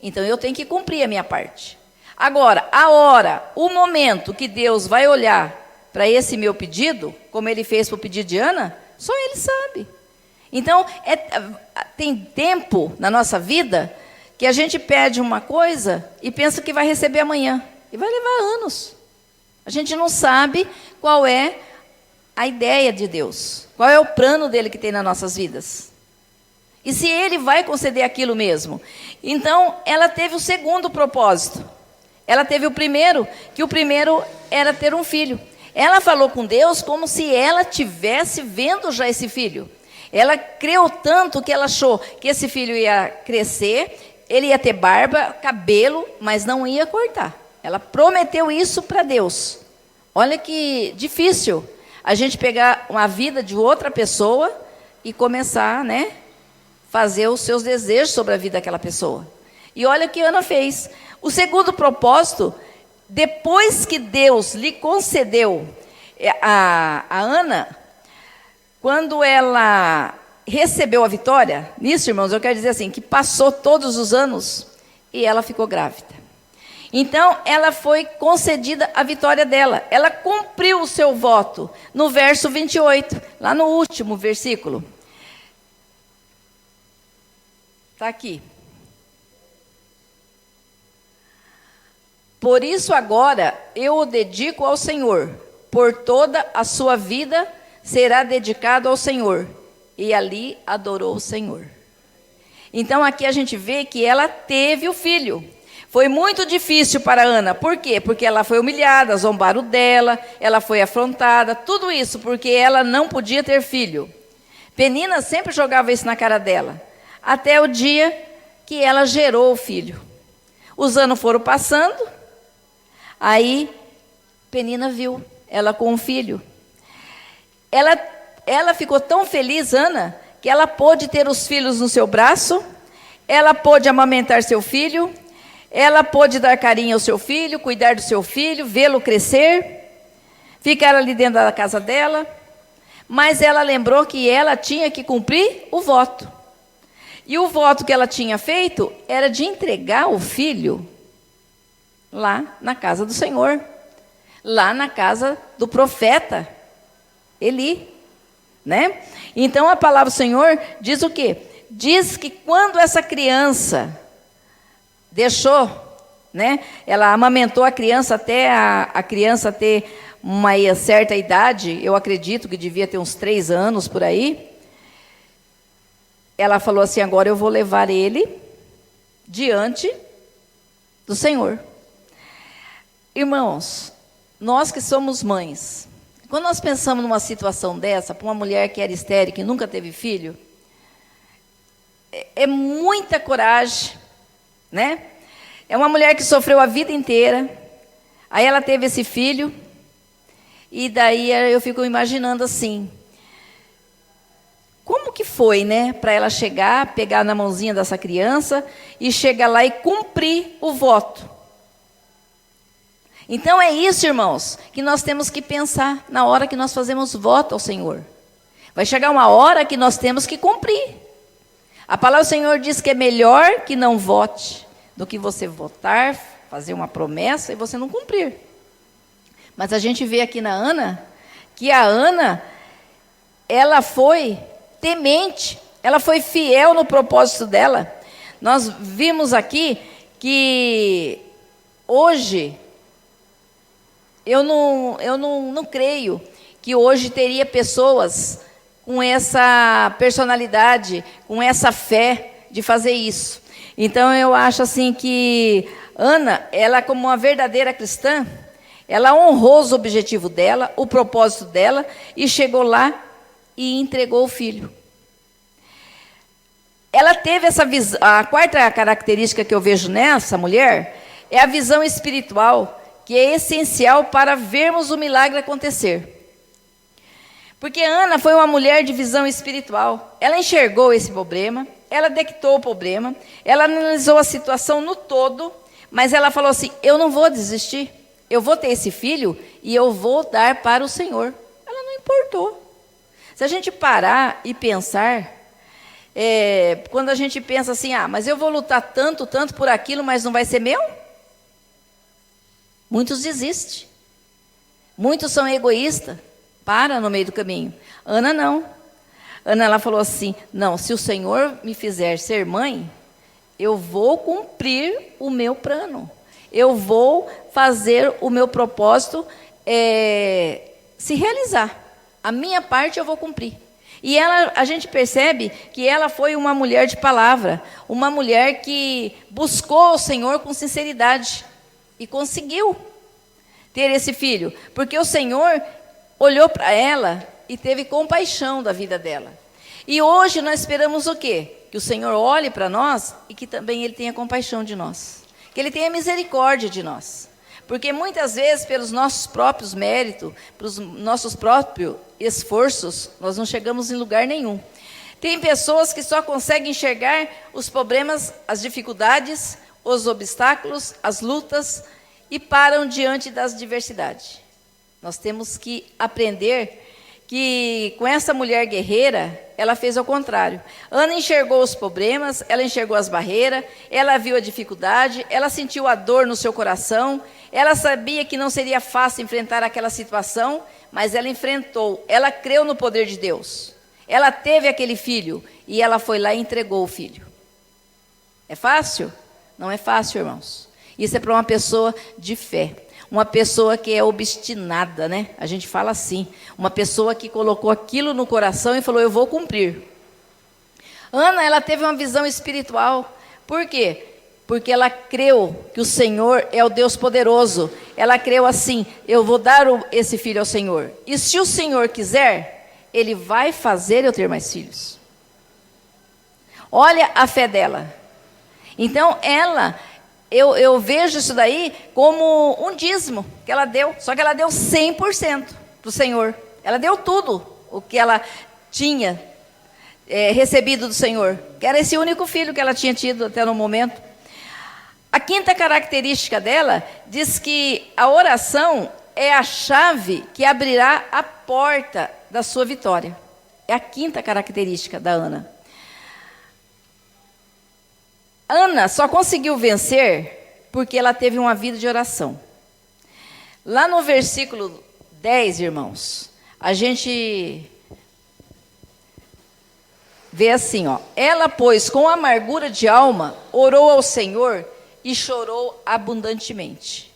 Então eu tenho que cumprir a minha parte. Agora, a hora, o momento que Deus vai olhar para esse meu pedido, como Ele fez para o pedido de Ana, só Ele sabe. Então, tem tempo na nossa vida que a gente pede uma coisa e pensa que vai receber amanhã. E vai levar anos. A gente não sabe qual é a ideia de Deus. Qual é o plano dele que tem nas nossas vidas. E se ele vai conceder aquilo mesmo. Então, ela teve o segundo propósito. Ela teve o primeiro, que o primeiro era ter um filho. Ela falou com Deus como se ela tivesse vendo já esse filho. Ela creu tanto que ela achou que esse filho ia crescer, ele ia ter barba, cabelo, mas não ia cortar. Ela prometeu isso para Deus. Olha que difícil a gente pegar uma vida de outra pessoa e começar, né, fazer os seus desejos sobre a vida daquela pessoa. E olha o que Ana fez. O segundo propósito, depois que Deus lhe concedeu a Ana, quando ela recebeu a vitória, nisso, irmãos, eu quero dizer assim, que passou todos os anos e ela ficou grávida. Então, ela foi concedida a vitória dela. Ela cumpriu o seu voto no verso 28, lá no último versículo. Está aqui. Por isso agora eu o dedico ao Senhor. Por toda a sua vida será dedicado ao Senhor. E ali adorou o Senhor. Então, aqui a gente vê que ela teve o filho. Foi muito difícil para Ana. Por quê? Porque ela foi humilhada, zombaram dela, ela foi afrontada, tudo isso porque ela não podia ter filho. Penina sempre jogava isso na cara dela, até o dia que ela gerou o filho. Os anos foram passando, aí Penina viu, ela com um filho. Ela ficou tão feliz, Ana, que ela pôde ter os filhos no seu braço, ela pôde amamentar seu filho, ela pôde dar carinho ao seu filho, cuidar do seu filho, vê-lo crescer, ficar ali dentro da casa dela, mas ela lembrou que ela tinha que cumprir o voto. E o voto que ela tinha feito era de entregar o filho lá na casa do Senhor, lá na casa do profeta Eli, né? Então a palavra do Senhor diz o quê? Diz que quando essa criança deixou, né? Ela amamentou a criança até a criança ter uma certa idade, eu acredito que devia ter uns 3 anos por aí. Ela falou assim: agora eu vou levar ele diante do Senhor. Irmãos, nós que somos mães, quando nós pensamos numa situação dessa, para uma mulher que era estéril, que nunca teve filho, é muita coragem, né? É uma mulher que sofreu a vida inteira, aí ela teve esse filho, e daí eu fico imaginando assim, como que foi, né, para ela chegar, pegar na mãozinha dessa criança, e chegar lá e cumprir o voto. Então é isso, irmãos, que nós temos que pensar na hora que nós fazemos voto ao Senhor. Vai chegar uma hora que nós temos que cumprir. A palavra do Senhor diz que é melhor que não vote do que você votar, fazer uma promessa e você não cumprir. Mas a gente vê aqui na Ana, que a Ana, ela foi temente, ela foi fiel no propósito dela. Nós vimos aqui que hoje, eu não creio que hoje teria pessoas com essa personalidade, com essa fé de fazer isso. Então eu acho assim que Ana, ela como uma verdadeira cristã, ela honrou os objetivos dela, o propósito dela, e chegou lá e entregou o filho. Ela teve essa visão. A quarta característica que eu vejo nessa mulher é a visão espiritual, que é essencial para vermos o milagre acontecer. Porque Ana foi uma mulher de visão espiritual. Ela enxergou esse problema, ela detectou o problema, ela analisou a situação no todo, mas ela falou assim: eu não vou desistir, eu vou ter esse filho e eu vou dar para o Senhor. Ela não importou. Se a gente parar e pensar, quando a gente pensa assim, mas eu vou lutar tanto por aquilo, mas não vai ser meu? Muitos desistem. Muitos são egoístas, param no meio do caminho. Ana não. Ana, ela falou assim: não, se o Senhor me fizer ser mãe, eu vou cumprir o meu plano. Eu vou fazer o meu propósito se realizar. A minha parte eu vou cumprir. E a gente percebe que ela foi uma mulher de palavra, uma mulher que buscou o Senhor com sinceridade e conseguiu ter esse filho, porque o Senhor olhou para ela e teve compaixão da vida dela. E hoje nós esperamos o quê? Que o Senhor olhe para nós e que também Ele tenha compaixão de nós, que Ele tenha misericórdia de nós. Porque muitas vezes, pelos nossos próprios méritos, pelos nossos próprios esforços, nós não chegamos em lugar nenhum. Tem pessoas que só conseguem enxergar os problemas, as dificuldades, os obstáculos, as lutas, e param diante das adversidades. Nós temos que aprender que com essa mulher guerreira, ela fez ao contrário. Ana enxergou os problemas, ela enxergou as barreiras, ela viu a dificuldade, ela sentiu a dor no seu coração, ela sabia que não seria fácil enfrentar aquela situação, mas ela enfrentou, ela creu no poder de Deus. Ela teve aquele filho e ela foi lá e entregou o filho. É fácil? Não é fácil, irmãos. Isso é para uma pessoa de fé. Uma pessoa que é obstinada, né? A gente fala assim. Uma pessoa que colocou aquilo no coração e falou: eu vou cumprir. Ana, ela teve uma visão espiritual. Por quê? Porque ela creu que o Senhor é o Deus poderoso. Ela creu assim: eu vou dar esse filho ao Senhor. E se o Senhor quiser, Ele vai fazer eu ter mais filhos. Olha a fé dela. Então, ela eu vejo isso daí como um dízimo que ela deu, só que ela deu 100% para o Senhor. Ela deu tudo o que ela tinha recebido do Senhor, que era esse único filho que ela tinha tido até no momento. A quinta característica dela diz que a oração é a chave que abrirá a porta da sua vitória. É a quinta característica da Ana. Ana só conseguiu vencer porque ela teve uma vida de oração. Lá no versículo 10, irmãos, a gente vê assim, ó. Ela, pois, com amargura de alma, orou ao Senhor e chorou abundantemente.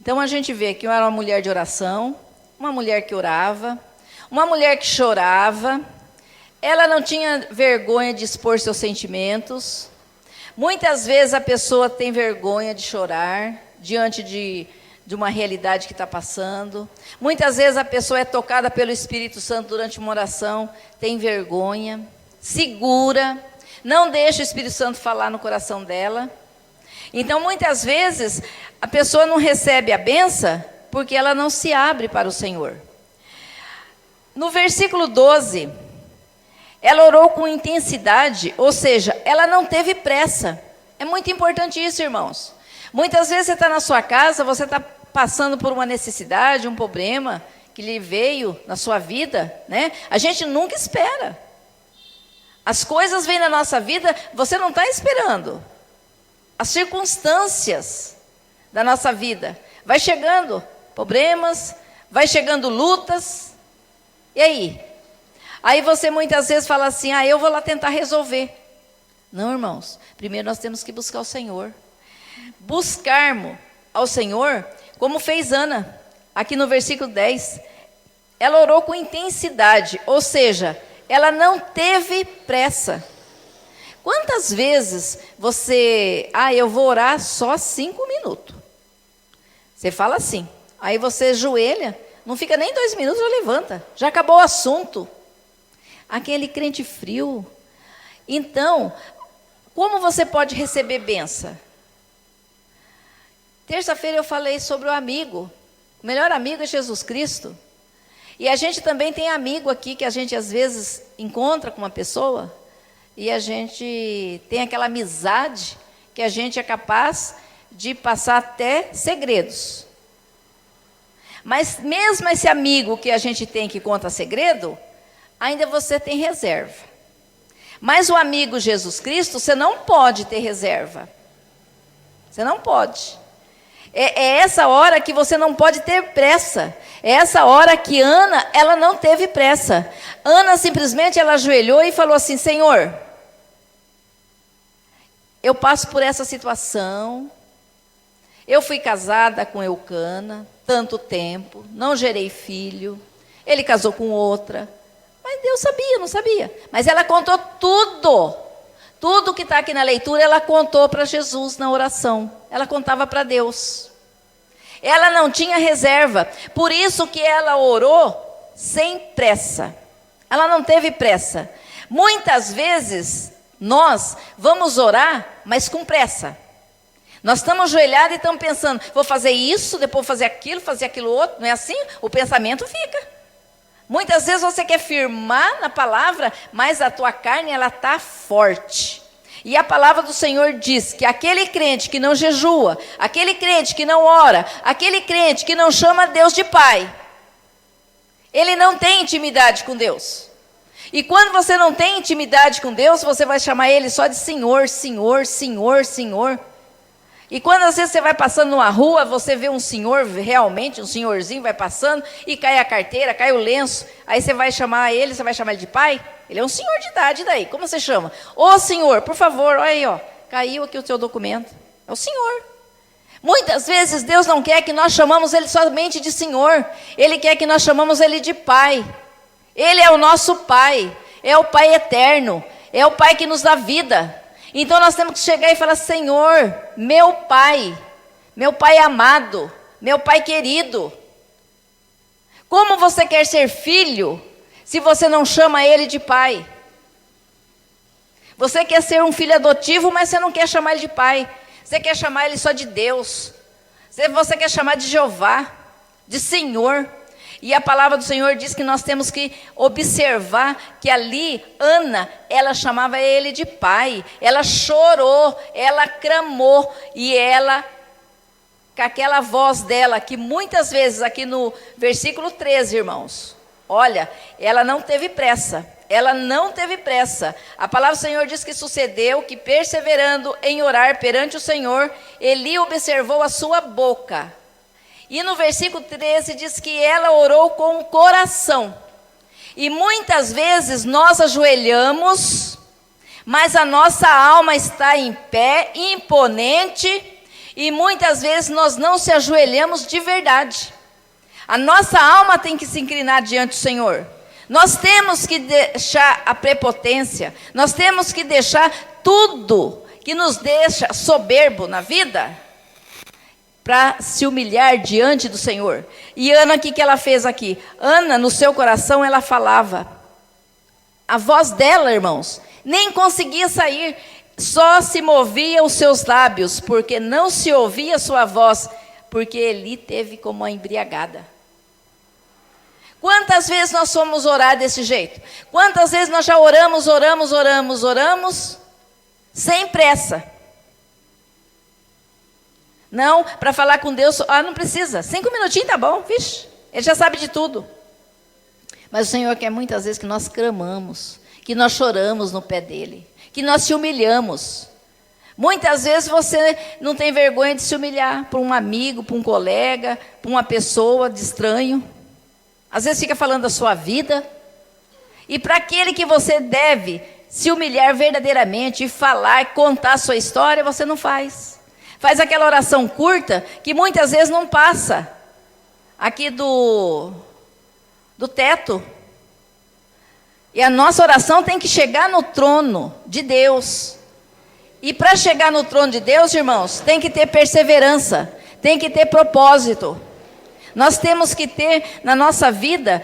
Então a gente vê que era uma mulher de oração, uma mulher que orava, uma mulher que chorava. Ela não tinha vergonha de expor seus sentimentos. Muitas vezes a pessoa tem vergonha de chorar diante de uma realidade que está passando. Muitas vezes a pessoa é tocada pelo Espírito Santo durante uma oração, tem vergonha, segura, não deixa o Espírito Santo falar no coração dela. Então, muitas vezes, a pessoa não recebe a bênção porque ela não se abre para o Senhor. No versículo 12, ela orou com intensidade, ou seja, ela não teve pressa. É muito importante isso, irmãos. Muitas vezes você está na sua casa, você está passando por uma necessidade, um problema que lhe veio na sua vida, né? A gente nunca espera. As coisas vêm na nossa vida, você não está esperando. As circunstâncias da nossa vida. Vai chegando problemas, vai chegando lutas. E aí? Aí você muitas vezes fala assim, eu vou lá tentar resolver. Não, irmãos. Primeiro nós temos que buscar o Senhor. Buscarmos ao Senhor, como fez Ana, aqui no versículo 10. Ela orou com intensidade, ou seja, ela não teve pressa. Quantas vezes você, eu vou orar só 5 minutos. Você fala assim, aí você ajoelha, não fica nem 2 minutos, já levanta, já acabou o assunto. Aquele crente frio. Então, como você pode receber bênção? Terça-feira eu falei sobre o amigo. O melhor amigo é Jesus Cristo. E a gente também tem amigo aqui que a gente às vezes encontra com uma pessoa e a gente tem aquela amizade que a gente é capaz de passar até segredos. Mas mesmo esse amigo que a gente tem que conta segredo, ainda você tem reserva. Mas o amigo Jesus Cristo, você não pode ter reserva. Você não pode. É essa hora que você não pode ter pressa. É essa hora que Ana, ela não teve pressa. Ana simplesmente, ela ajoelhou e falou assim, Senhor, eu passo por essa situação. Eu fui casada com Eucana, tanto tempo, não gerei filho. Ele casou com outra. Mas Deus sabia, não sabia. Mas ela contou tudo. Tudo que está aqui na leitura, ela contou para Jesus na oração. Ela contava para Deus. Ela não tinha reserva. Por isso que ela orou sem pressa. Ela não teve pressa. Muitas vezes, nós vamos orar, mas com pressa. Nós estamos ajoelhados e estamos pensando, vou fazer isso, depois fazer aquilo outro. Não é assim? O pensamento fica. Muitas vezes você quer firmar na palavra, mas a tua carne, ela está forte. E a palavra do Senhor diz que aquele crente que não jejua, aquele crente que não ora, aquele crente que não chama Deus de Pai, ele não tem intimidade com Deus. E quando você não tem intimidade com Deus, você vai chamar Ele só de Senhor, Senhor, Senhor, Senhor. E quando às vezes você vai passando numa rua, você vê um senhor, realmente, um senhorzinho vai passando, e cai a carteira, cai o lenço, aí você vai chamar ele de pai? Ele é um senhor de idade daí, como você chama? Ô senhor, por favor, olha aí, ó, caiu aqui o seu documento. É o senhor. Muitas vezes Deus não quer que nós chamamos Ele somente de Senhor, Ele quer que nós chamamos Ele de Pai. Ele é o nosso Pai, é o Pai eterno, é o Pai que nos dá vida. Então nós temos que chegar e falar, Senhor, meu Pai amado, meu Pai querido. Como você quer ser filho, se você não chama Ele de Pai? Você quer ser um filho adotivo, mas você não quer chamar Ele de Pai. Você quer chamar ele só de Deus. Você quer chamar de Jeová, de Senhor. E a palavra do Senhor diz que nós temos que observar que ali, Ana, ela chamava ele de pai. Ela chorou, ela clamou. E ela, com aquela voz dela, que muitas vezes aqui no versículo 13, irmãos, olha, ela não teve pressa. Ela não teve pressa. A palavra do Senhor diz que sucedeu que, perseverando em orar perante o Senhor, Eli observou a sua boca. E no versículo 13 diz que ela orou com o coração. E muitas vezes nós ajoelhamos, mas a nossa alma está em pé, imponente, e muitas vezes nós não se ajoelhamos de verdade. A nossa alma tem que se inclinar diante do Senhor. Nós temos que deixar a prepotência, nós temos que deixar tudo que nos deixa soberbo na vida, para se humilhar diante do Senhor. E Ana, o que ela fez aqui? Ana, no seu coração, ela falava. A voz dela, irmãos, nem conseguia sair, só se movia os seus lábios, porque não se ouvia a sua voz, porque Eli teve como uma embriagada. Quantas vezes nós fomos orar desse jeito? Quantas vezes nós já oramos, sem pressa? Não, para falar com Deus, não precisa, 5 minutinhos tá bom, vixe, Ele já sabe de tudo. Mas o Senhor quer muitas vezes que nós clamamos, que nós choramos no pé dEle, que nós se humilhamos. Muitas vezes você não tem vergonha de se humilhar por um amigo, por um colega, por uma pessoa de estranho. Às vezes fica falando da sua vida. E para aquele que você deve se humilhar verdadeiramente e falar, contar a sua história, você não faz. Faz aquela oração curta que muitas vezes não passa aqui do teto. E a nossa oração tem que chegar no trono de Deus. E para chegar no trono de Deus, irmãos, tem que ter perseverança, tem que ter propósito. Nós temos que ter na nossa vida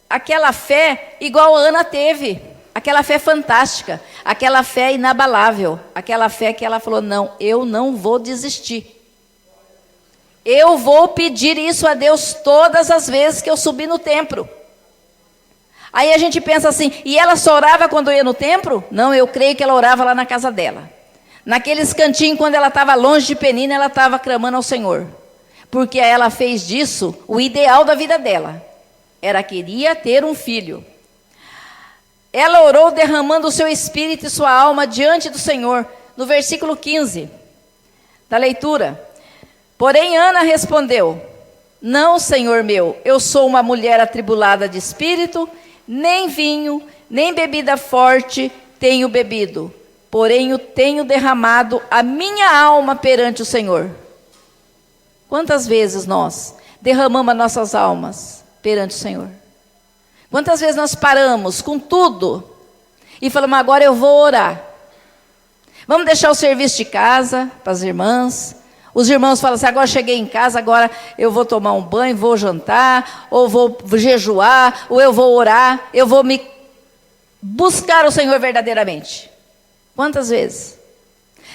aquela fé igual a Ana teve, aquela fé fantástica, aquela fé inabalável, aquela fé que ela falou, não, eu não vou desistir. Eu vou pedir isso a Deus todas as vezes que eu subir no templo. Aí a gente pensa assim, e ela só orava quando ia no templo? Não, eu creio que ela orava lá na casa dela. Naqueles cantinhos, quando ela estava longe de Penina, ela estava clamando ao Senhor. Porque ela fez disso o ideal da vida dela. Ela queria ter um filho. Ela orou derramando o seu espírito e sua alma diante do Senhor. No versículo 15 da leitura. Porém Ana respondeu, não, Senhor meu, eu sou uma mulher atribulada de espírito, nem vinho, nem bebida forte tenho bebido. Porém eu tenho derramado a minha alma perante o Senhor. Quantas vezes nós derramamos as nossas almas perante o Senhor? Quantas vezes nós paramos com tudo e falamos, agora eu vou orar. Vamos deixar o serviço de casa para as irmãs. Os irmãos falam assim, agora cheguei em casa, agora eu vou tomar um banho, vou jantar, ou vou jejuar, ou eu vou orar, eu vou me buscar o Senhor verdadeiramente. Quantas vezes?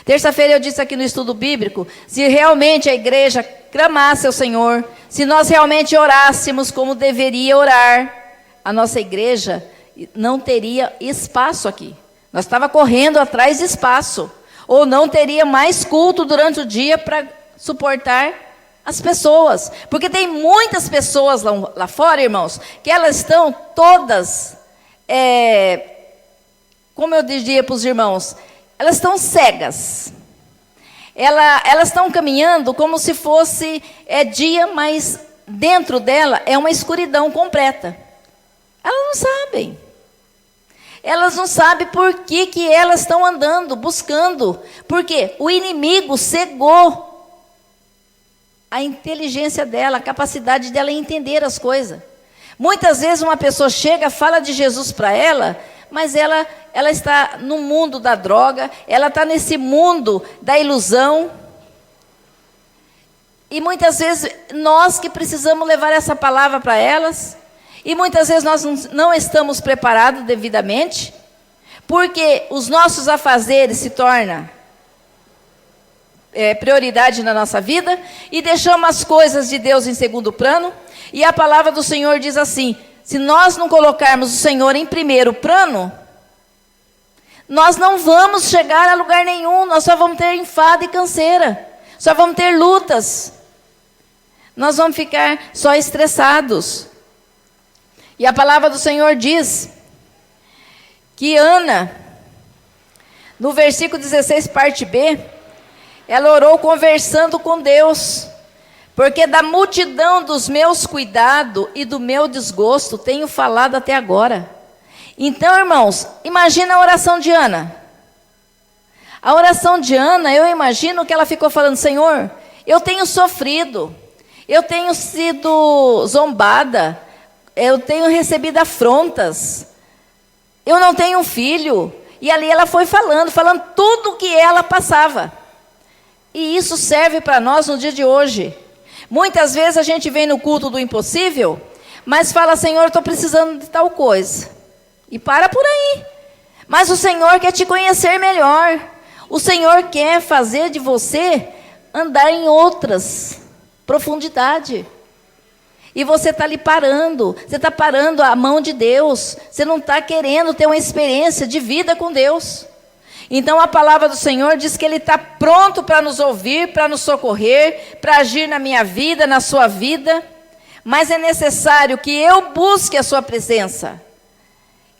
Terça-feira eu disse aqui no estudo bíblico, se realmente a igreja clamasse ao Senhor, se nós realmente orássemos como deveria orar, a nossa igreja não teria espaço aqui. Nós estávamos correndo atrás de espaço. Ou não teria mais culto durante o dia para suportar as pessoas. Porque tem muitas pessoas lá fora, irmãos, que elas estão todas, como eu diria para os irmãos, elas estão cegas. Elas estão caminhando como se fosse dia, mas dentro dela é uma escuridão completa. Elas não sabem. Elas não sabem por que elas estão andando, buscando. Porque o inimigo cegou a inteligência dela, a capacidade dela entender as coisas. Muitas vezes uma pessoa chega, fala de Jesus para ela, mas ela está no mundo da droga, ela está nesse mundo da ilusão. E muitas vezes nós que precisamos levar essa palavra para elas, e muitas vezes nós não estamos preparados devidamente, porque os nossos afazeres se tornam prioridade na nossa vida e deixamos as coisas de Deus em segundo plano. E a palavra do Senhor diz assim: se nós não colocarmos o Senhor em primeiro plano, nós não vamos chegar a lugar nenhum, nós só vamos ter enfado e canseira, só vamos ter lutas, nós vamos ficar só estressados. E a palavra do Senhor diz que Ana, no versículo 16, parte B, ela orou conversando com Deus, porque da multidão dos meus cuidados e do meu desgosto tenho falado até agora. Então, irmãos, imagina a oração de Ana. A oração de Ana, eu imagino que ela ficou falando: Senhor, eu tenho sofrido, eu tenho sido zombada, eu tenho recebido afrontas, eu não tenho um filho. E ali ela foi falando tudo o que ela passava. E isso serve para nós no dia de hoje. Muitas vezes a gente vem no culto do impossível, mas fala: Senhor, eu estou precisando de tal coisa. E para por aí. Mas o Senhor quer te conhecer melhor. O Senhor quer fazer de você andar em outras profundidades. E você está ali parando. Você está parando a mão de Deus. Você não está querendo ter uma experiência de vida com Deus. Então a palavra do Senhor diz que Ele está pronto para nos ouvir, para nos socorrer, para agir na minha vida, na sua vida. Mas é necessário que eu busque a sua presença.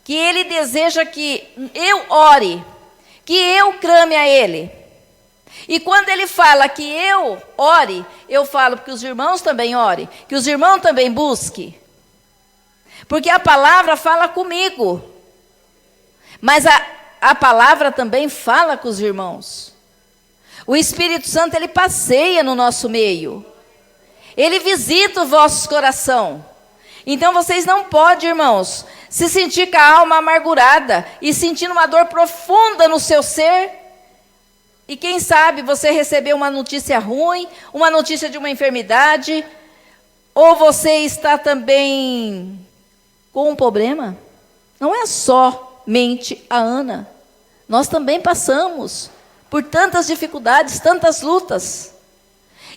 Que Ele deseja que eu ore, que eu clame a Ele. E quando Ele fala que eu ore, eu falo que os irmãos também orem, que os irmãos também busquem. Porque a palavra fala comigo, mas a palavra também fala com os irmãos. O Espírito Santo, Ele passeia no nosso meio. Ele visita o vosso coração. Então vocês não podem, irmãos, se sentir com a alma amargurada e sentindo uma dor profunda no seu ser. E quem sabe você recebeu uma notícia ruim, uma notícia de uma enfermidade, ou você está também com um problema. Não é somente a Ana. Nós também passamos por tantas dificuldades, tantas lutas.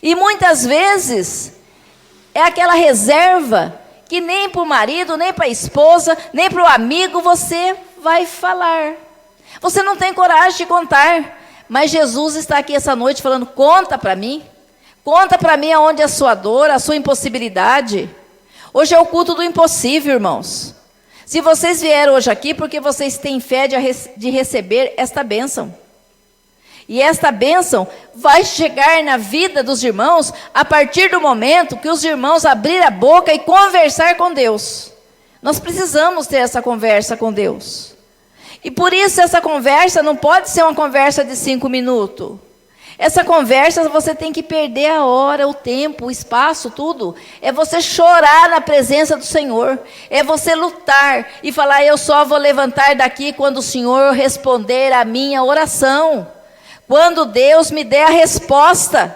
E muitas vezes é aquela reserva que nem para o marido, nem para a esposa, nem para o amigo você vai falar. Você não tem coragem de contar. Mas Jesus está aqui essa noite falando: conta para mim. Conta para mim aonde é a sua dor, a sua impossibilidade. Hoje é o culto do impossível, irmãos. Se vocês vieram hoje aqui, porque vocês têm fé de receber esta bênção. E esta bênção vai chegar na vida dos irmãos a partir do momento que os irmãos abrirem a boca e conversar com Deus. Nós precisamos ter essa conversa com Deus. E por isso essa conversa não pode ser uma conversa de 5 minutos. Essa conversa você tem que perder a hora, o tempo, o espaço, tudo. É você chorar na presença do Senhor. É você lutar e falar: eu só vou levantar daqui quando o Senhor responder a minha oração. Quando Deus me der a resposta.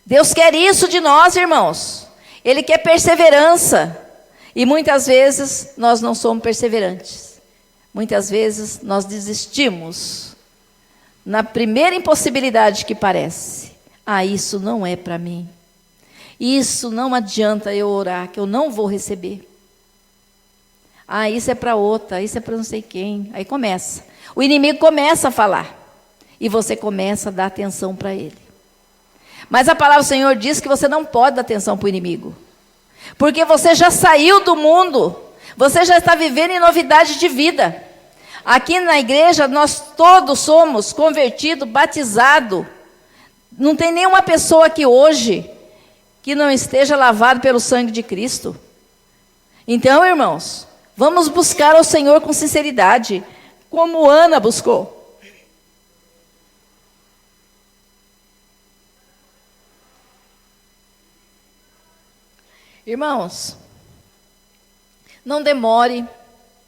Deus quer isso de nós, irmãos. Ele quer perseverança. E muitas vezes nós não somos perseverantes. Muitas vezes nós desistimos na primeira impossibilidade que parece. Isso não é para mim. Isso não adianta eu orar, que eu não vou receber. Isso é para outra, isso é para não sei quem. Aí começa. O inimigo começa a falar. E você começa a dar atenção para ele. Mas a palavra do Senhor diz que você não pode dar atenção para o inimigo. Porque você já saiu do mundo. Você já está vivendo em novidade de vida. Aqui na igreja nós todos somos convertidos, batizados. Não tem nenhuma pessoa aqui hoje que não esteja lavado pelo sangue de Cristo. Então, irmãos, vamos buscar ao Senhor com sinceridade, como Ana buscou. Irmãos, não demore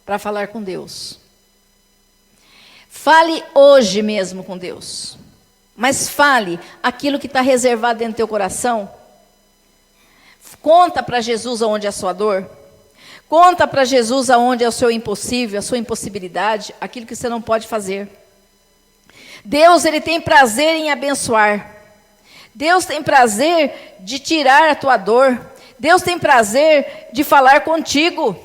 para falar com Deus. Fale hoje mesmo com Deus. Mas fale aquilo que está reservado dentro do teu coração. Conta para Jesus aonde é a sua dor. Conta para Jesus aonde é o seu impossível, a sua impossibilidade, aquilo que você não pode fazer. Deus, Ele tem prazer em abençoar. Deus tem prazer de tirar a tua dor. Deus tem prazer de falar contigo.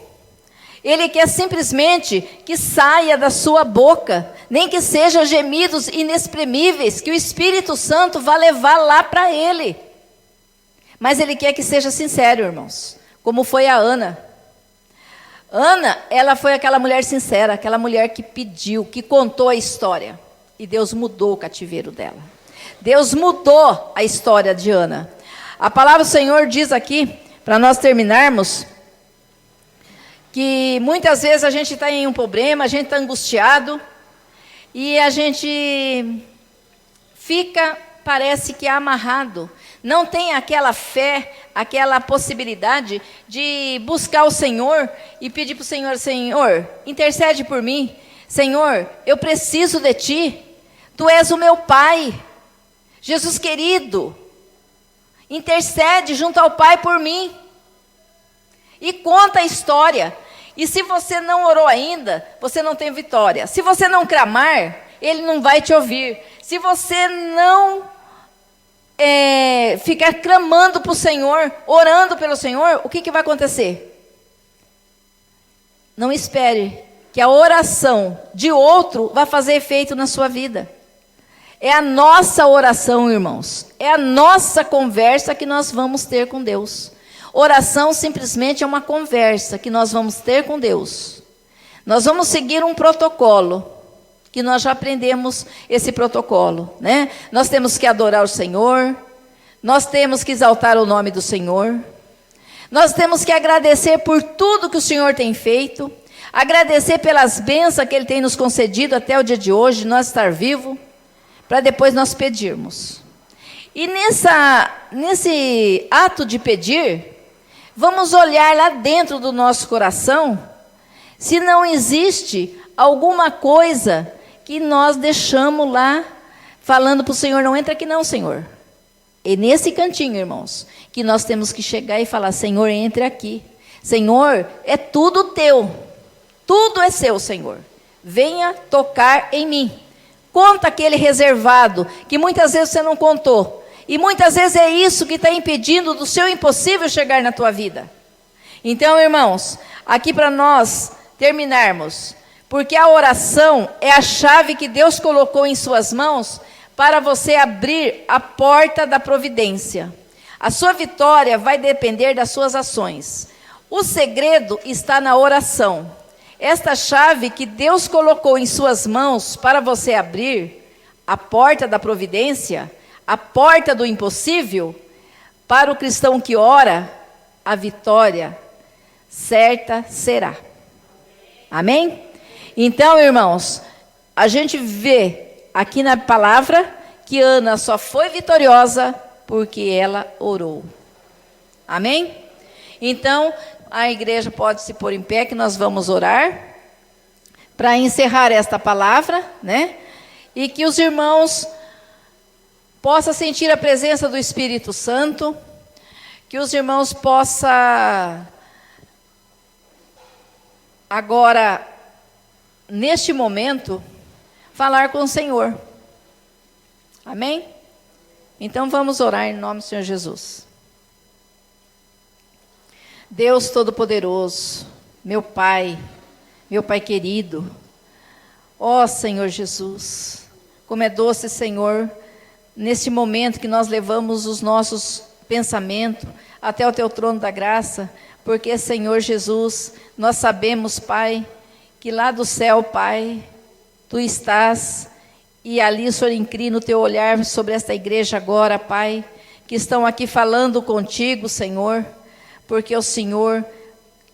Ele quer simplesmente que saia da sua boca, nem que sejam gemidos inexprimíveis, que o Espírito Santo vá levar lá para Ele. Mas Ele quer que seja sincero, irmãos, como foi a Ana. Ana, ela foi aquela mulher sincera, aquela mulher que pediu, que contou a história. E Deus mudou o cativeiro dela. Deus mudou a história de Ana. A palavra do Senhor diz aqui, para nós terminarmos, que muitas vezes a gente está em um problema, a gente está angustiado, e a gente fica, parece que amarrado. Não tem aquela fé, aquela possibilidade de buscar o Senhor e pedir para o Senhor, Senhor, intercede por mim. Senhor, eu preciso de Ti. Tu és o meu Pai. Jesus querido, intercede junto ao Pai por mim. E conta a história. E se você não orou ainda, você não tem vitória. Se você não clamar, Ele não vai te ouvir. Se você não ficar clamando para o Senhor, orando pelo Senhor, o que vai acontecer? Não espere que a oração de outro vá fazer efeito na sua vida. É a nossa oração, irmãos. É a nossa conversa que nós vamos ter com Deus. Oração simplesmente é uma conversa que nós vamos ter com Deus. Nós vamos seguir um protocolo, que nós já aprendemos esse protocolo, né? Nós temos que adorar o Senhor, nós temos que exaltar o nome do Senhor, nós temos que agradecer por tudo que o Senhor tem feito, agradecer pelas bênçãos que Ele tem nos concedido até o dia de hoje, nós estar vivo, para depois nós pedirmos. E nesse ato de pedir, vamos olhar lá dentro do nosso coração, se não existe alguma coisa que nós deixamos lá, falando para o Senhor, não entra aqui não, Senhor. É nesse cantinho, irmãos, que nós temos que chegar e falar, Senhor, entre aqui. Senhor, é tudo teu. Tudo é seu, Senhor. Venha tocar em mim. Conta aquele reservado, que muitas vezes você não contou. E muitas vezes é isso que está impedindo do seu impossível chegar na tua vida. Então, irmãos, aqui para nós terminarmos, porque a oração é a chave que Deus colocou em suas mãos para você abrir a porta da providência. A sua vitória vai depender das suas ações. O segredo está na oração. Esta chave que Deus colocou em suas mãos para você abrir a porta da providência, a porta do impossível, para o cristão que ora, a vitória certa será. Amém? Então, irmãos, a gente vê aqui na palavra que Ana só foi vitoriosa porque ela orou. Amém? Então, a igreja pode se pôr em pé, que nós vamos orar para encerrar esta palavra, né? E que os irmãos possam sentir a presença do Espírito Santo, que os irmãos possam agora, neste momento, falar com o Senhor. Amém? Então vamos orar em nome do Senhor Jesus. Deus Todo-Poderoso, meu Pai querido, ó Senhor Jesus, como é doce, Senhor, neste momento que nós levamos os nossos pensamentos até o Teu trono da graça, porque, Senhor Jesus, nós sabemos, Pai, que lá do céu, Pai, Tu estás, e ali o Senhor inclina o Teu olhar sobre esta igreja agora, Pai, que estão aqui falando contigo, Senhor, porque o Senhor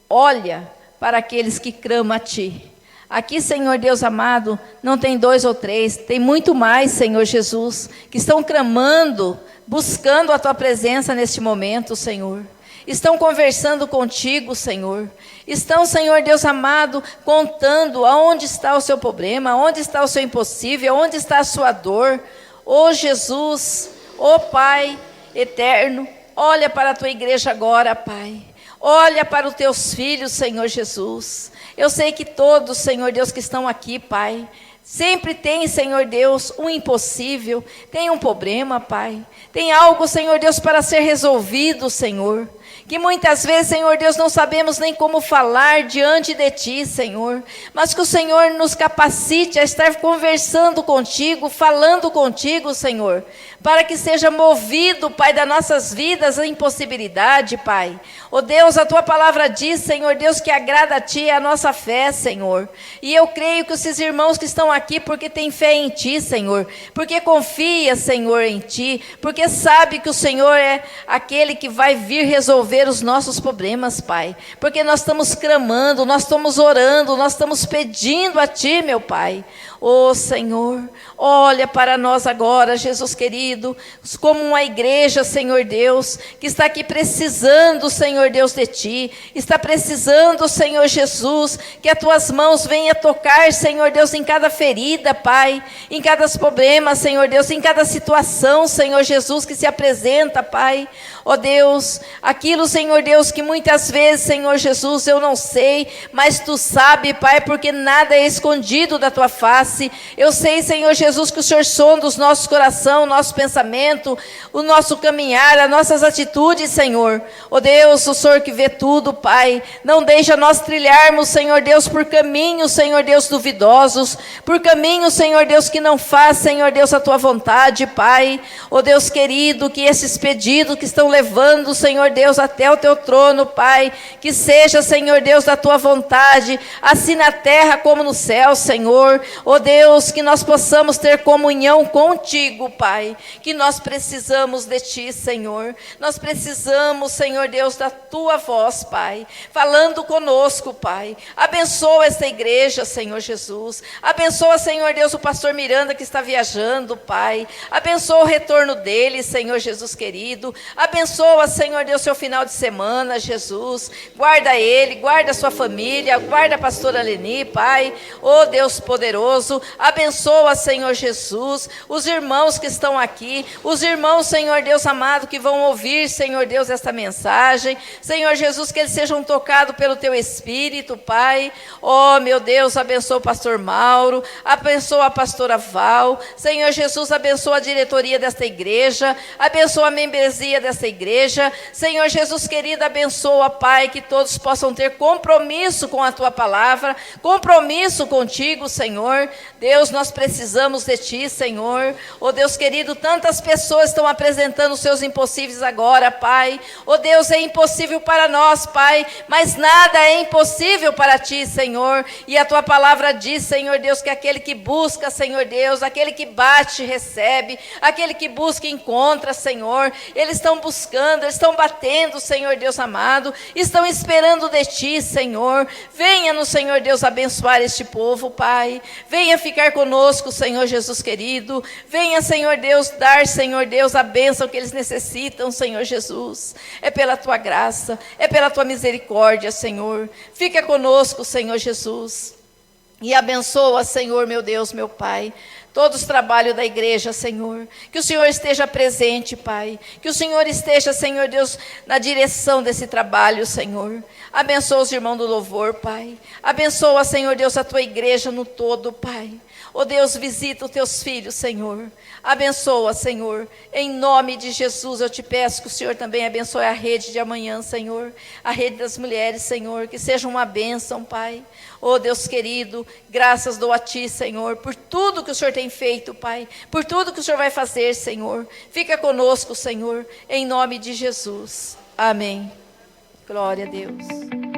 olha para aqueles que clamam a Ti. Aqui, Senhor Deus amado, não tem 2 ou 3, tem muito mais, Senhor Jesus, que estão clamando, buscando a Tua presença neste momento, Senhor. Estão conversando contigo, Senhor. Estão, Senhor Deus amado, contando aonde está o seu problema, aonde está o seu impossível, aonde está a sua dor. Ó Jesus, ó Pai eterno, olha para a Tua igreja agora, Pai. Olha para os Teus filhos, Senhor Jesus. Eu sei que todos, Senhor Deus, que estão aqui, Pai, Sempre tem, Senhor Deus, um impossível, tem um problema, Pai. Tem algo, Senhor Deus, para ser resolvido, Senhor. Que muitas vezes, Senhor Deus, não sabemos nem como falar diante de Ti, Senhor. Mas que o Senhor nos capacite a estar conversando contigo, falando contigo, Senhor. Para que seja movido, Pai, das nossas vidas a impossibilidade, Pai. Ó Deus, a Tua palavra diz, Senhor Deus, que agrada a Ti a nossa fé, Senhor. E eu creio que esses irmãos que estão aqui, porque têm fé em Ti, Senhor. Porque confia, Senhor, em Ti. Porque sabe que o Senhor é aquele que vai vir resolver os nossos problemas, Pai. Porque nós estamos clamando, nós estamos orando, nós estamos pedindo a Ti, meu Pai. Ó Senhor, olha para nós agora, Jesus querido, como uma igreja, Senhor Deus, que está aqui precisando, Senhor Deus, de Ti, está precisando, Senhor Jesus, que as Tuas mãos venham tocar, Senhor Deus, em cada ferida, Pai, em cada problema, Senhor Deus, em cada situação, Senhor Jesus, que se apresenta, Pai. Ó Deus, aquilo, Senhor Deus, que muitas vezes, Senhor Jesus, eu não sei, mas Tu sabe, Pai, porque nada é escondido da Tua face. Eu sei, Senhor Jesus, que o Senhor sonda os nossos corações, o nosso pensamento, o nosso caminhar, as nossas atitudes, Senhor. Ó Deus, o Senhor que vê tudo, Pai. Não deixa nós trilharmos, Senhor Deus, por caminhos, Senhor Deus, duvidosos, por caminhos, Senhor Deus, que não faz, Senhor Deus, a Tua vontade, Pai. Ó Deus querido, que esses pedidos que estão levando, Senhor Deus, até o Teu trono, Pai, que seja, Senhor Deus, da Tua vontade, assim na terra como no céu, Senhor. Ó Deus, que nós possamos ter comunhão contigo, Pai, que nós precisamos de Ti, Senhor. Nós precisamos, Senhor Deus, da Tua voz, Pai, falando conosco, Pai. Abençoa esta igreja, Senhor Jesus. Abençoa, Senhor Deus, o pastor Miranda que está viajando, Pai. Abençoa o retorno dele, Senhor Jesus querido. Abençoa, Senhor Deus, seu final de semana, Jesus. Guarda ele, guarda a sua família, guarda a pastora Leni, Pai. Ó Deus poderoso. Abençoa, Senhor Jesus, os irmãos que estão aqui, os irmãos, Senhor Deus amado, que vão ouvir, Senhor Deus, esta mensagem. Senhor Jesus, que eles sejam tocados pelo Teu Espírito, Pai. Oh, meu Deus, abençoa o pastor Mauro, abençoa a pastora Val. Senhor Jesus, abençoa a diretoria desta igreja, abençoa a membresia desta igreja. Senhor Jesus querido, abençoa, Pai, que todos possam ter compromisso com a Tua palavra, compromisso contigo, Senhor. Deus, nós precisamos de Ti, Senhor. Ó Deus querido, tantas pessoas estão apresentando os seus impossíveis agora, Pai. Ó Deus, é impossível para nós, Pai, mas nada é impossível para Ti, Senhor. E a Tua palavra diz, Senhor Deus, que aquele que busca, Senhor Deus, aquele que bate, recebe, aquele que busca, encontra, Senhor. Eles estão buscando, eles estão batendo, Senhor Deus amado, estão esperando de Ti, Senhor. Venha-nos, Senhor Deus, abençoar este povo, Pai. Venha ficar conosco, Senhor Jesus querido. Venha, Senhor Deus, dar, Senhor Deus, a bênção que eles necessitam, Senhor Jesus. É pela Tua graça, é pela Tua misericórdia, Senhor. Fica conosco, Senhor Jesus. E abençoa, Senhor, meu Deus, meu Pai, todos os trabalhos da igreja, Senhor. Que o Senhor esteja presente, Pai. Que o Senhor esteja, Senhor Deus, na direção desse trabalho, Senhor. Abençoa os irmãos do louvor, Pai. Abençoa, Senhor Deus, a Tua igreja no todo, Pai. Ó Deus, visita os Teus filhos, Senhor. Abençoa, Senhor. Em nome de Jesus, eu te peço que o Senhor também abençoe a rede de amanhã, Senhor. A rede das mulheres, Senhor. Que seja uma bênção, Pai. Ó Deus querido, graças dou a Ti, Senhor, por tudo que o Senhor tem feito, Pai. Por tudo que o Senhor vai fazer, Senhor. Fica conosco, Senhor. Em nome de Jesus. Amém. Glória a Deus.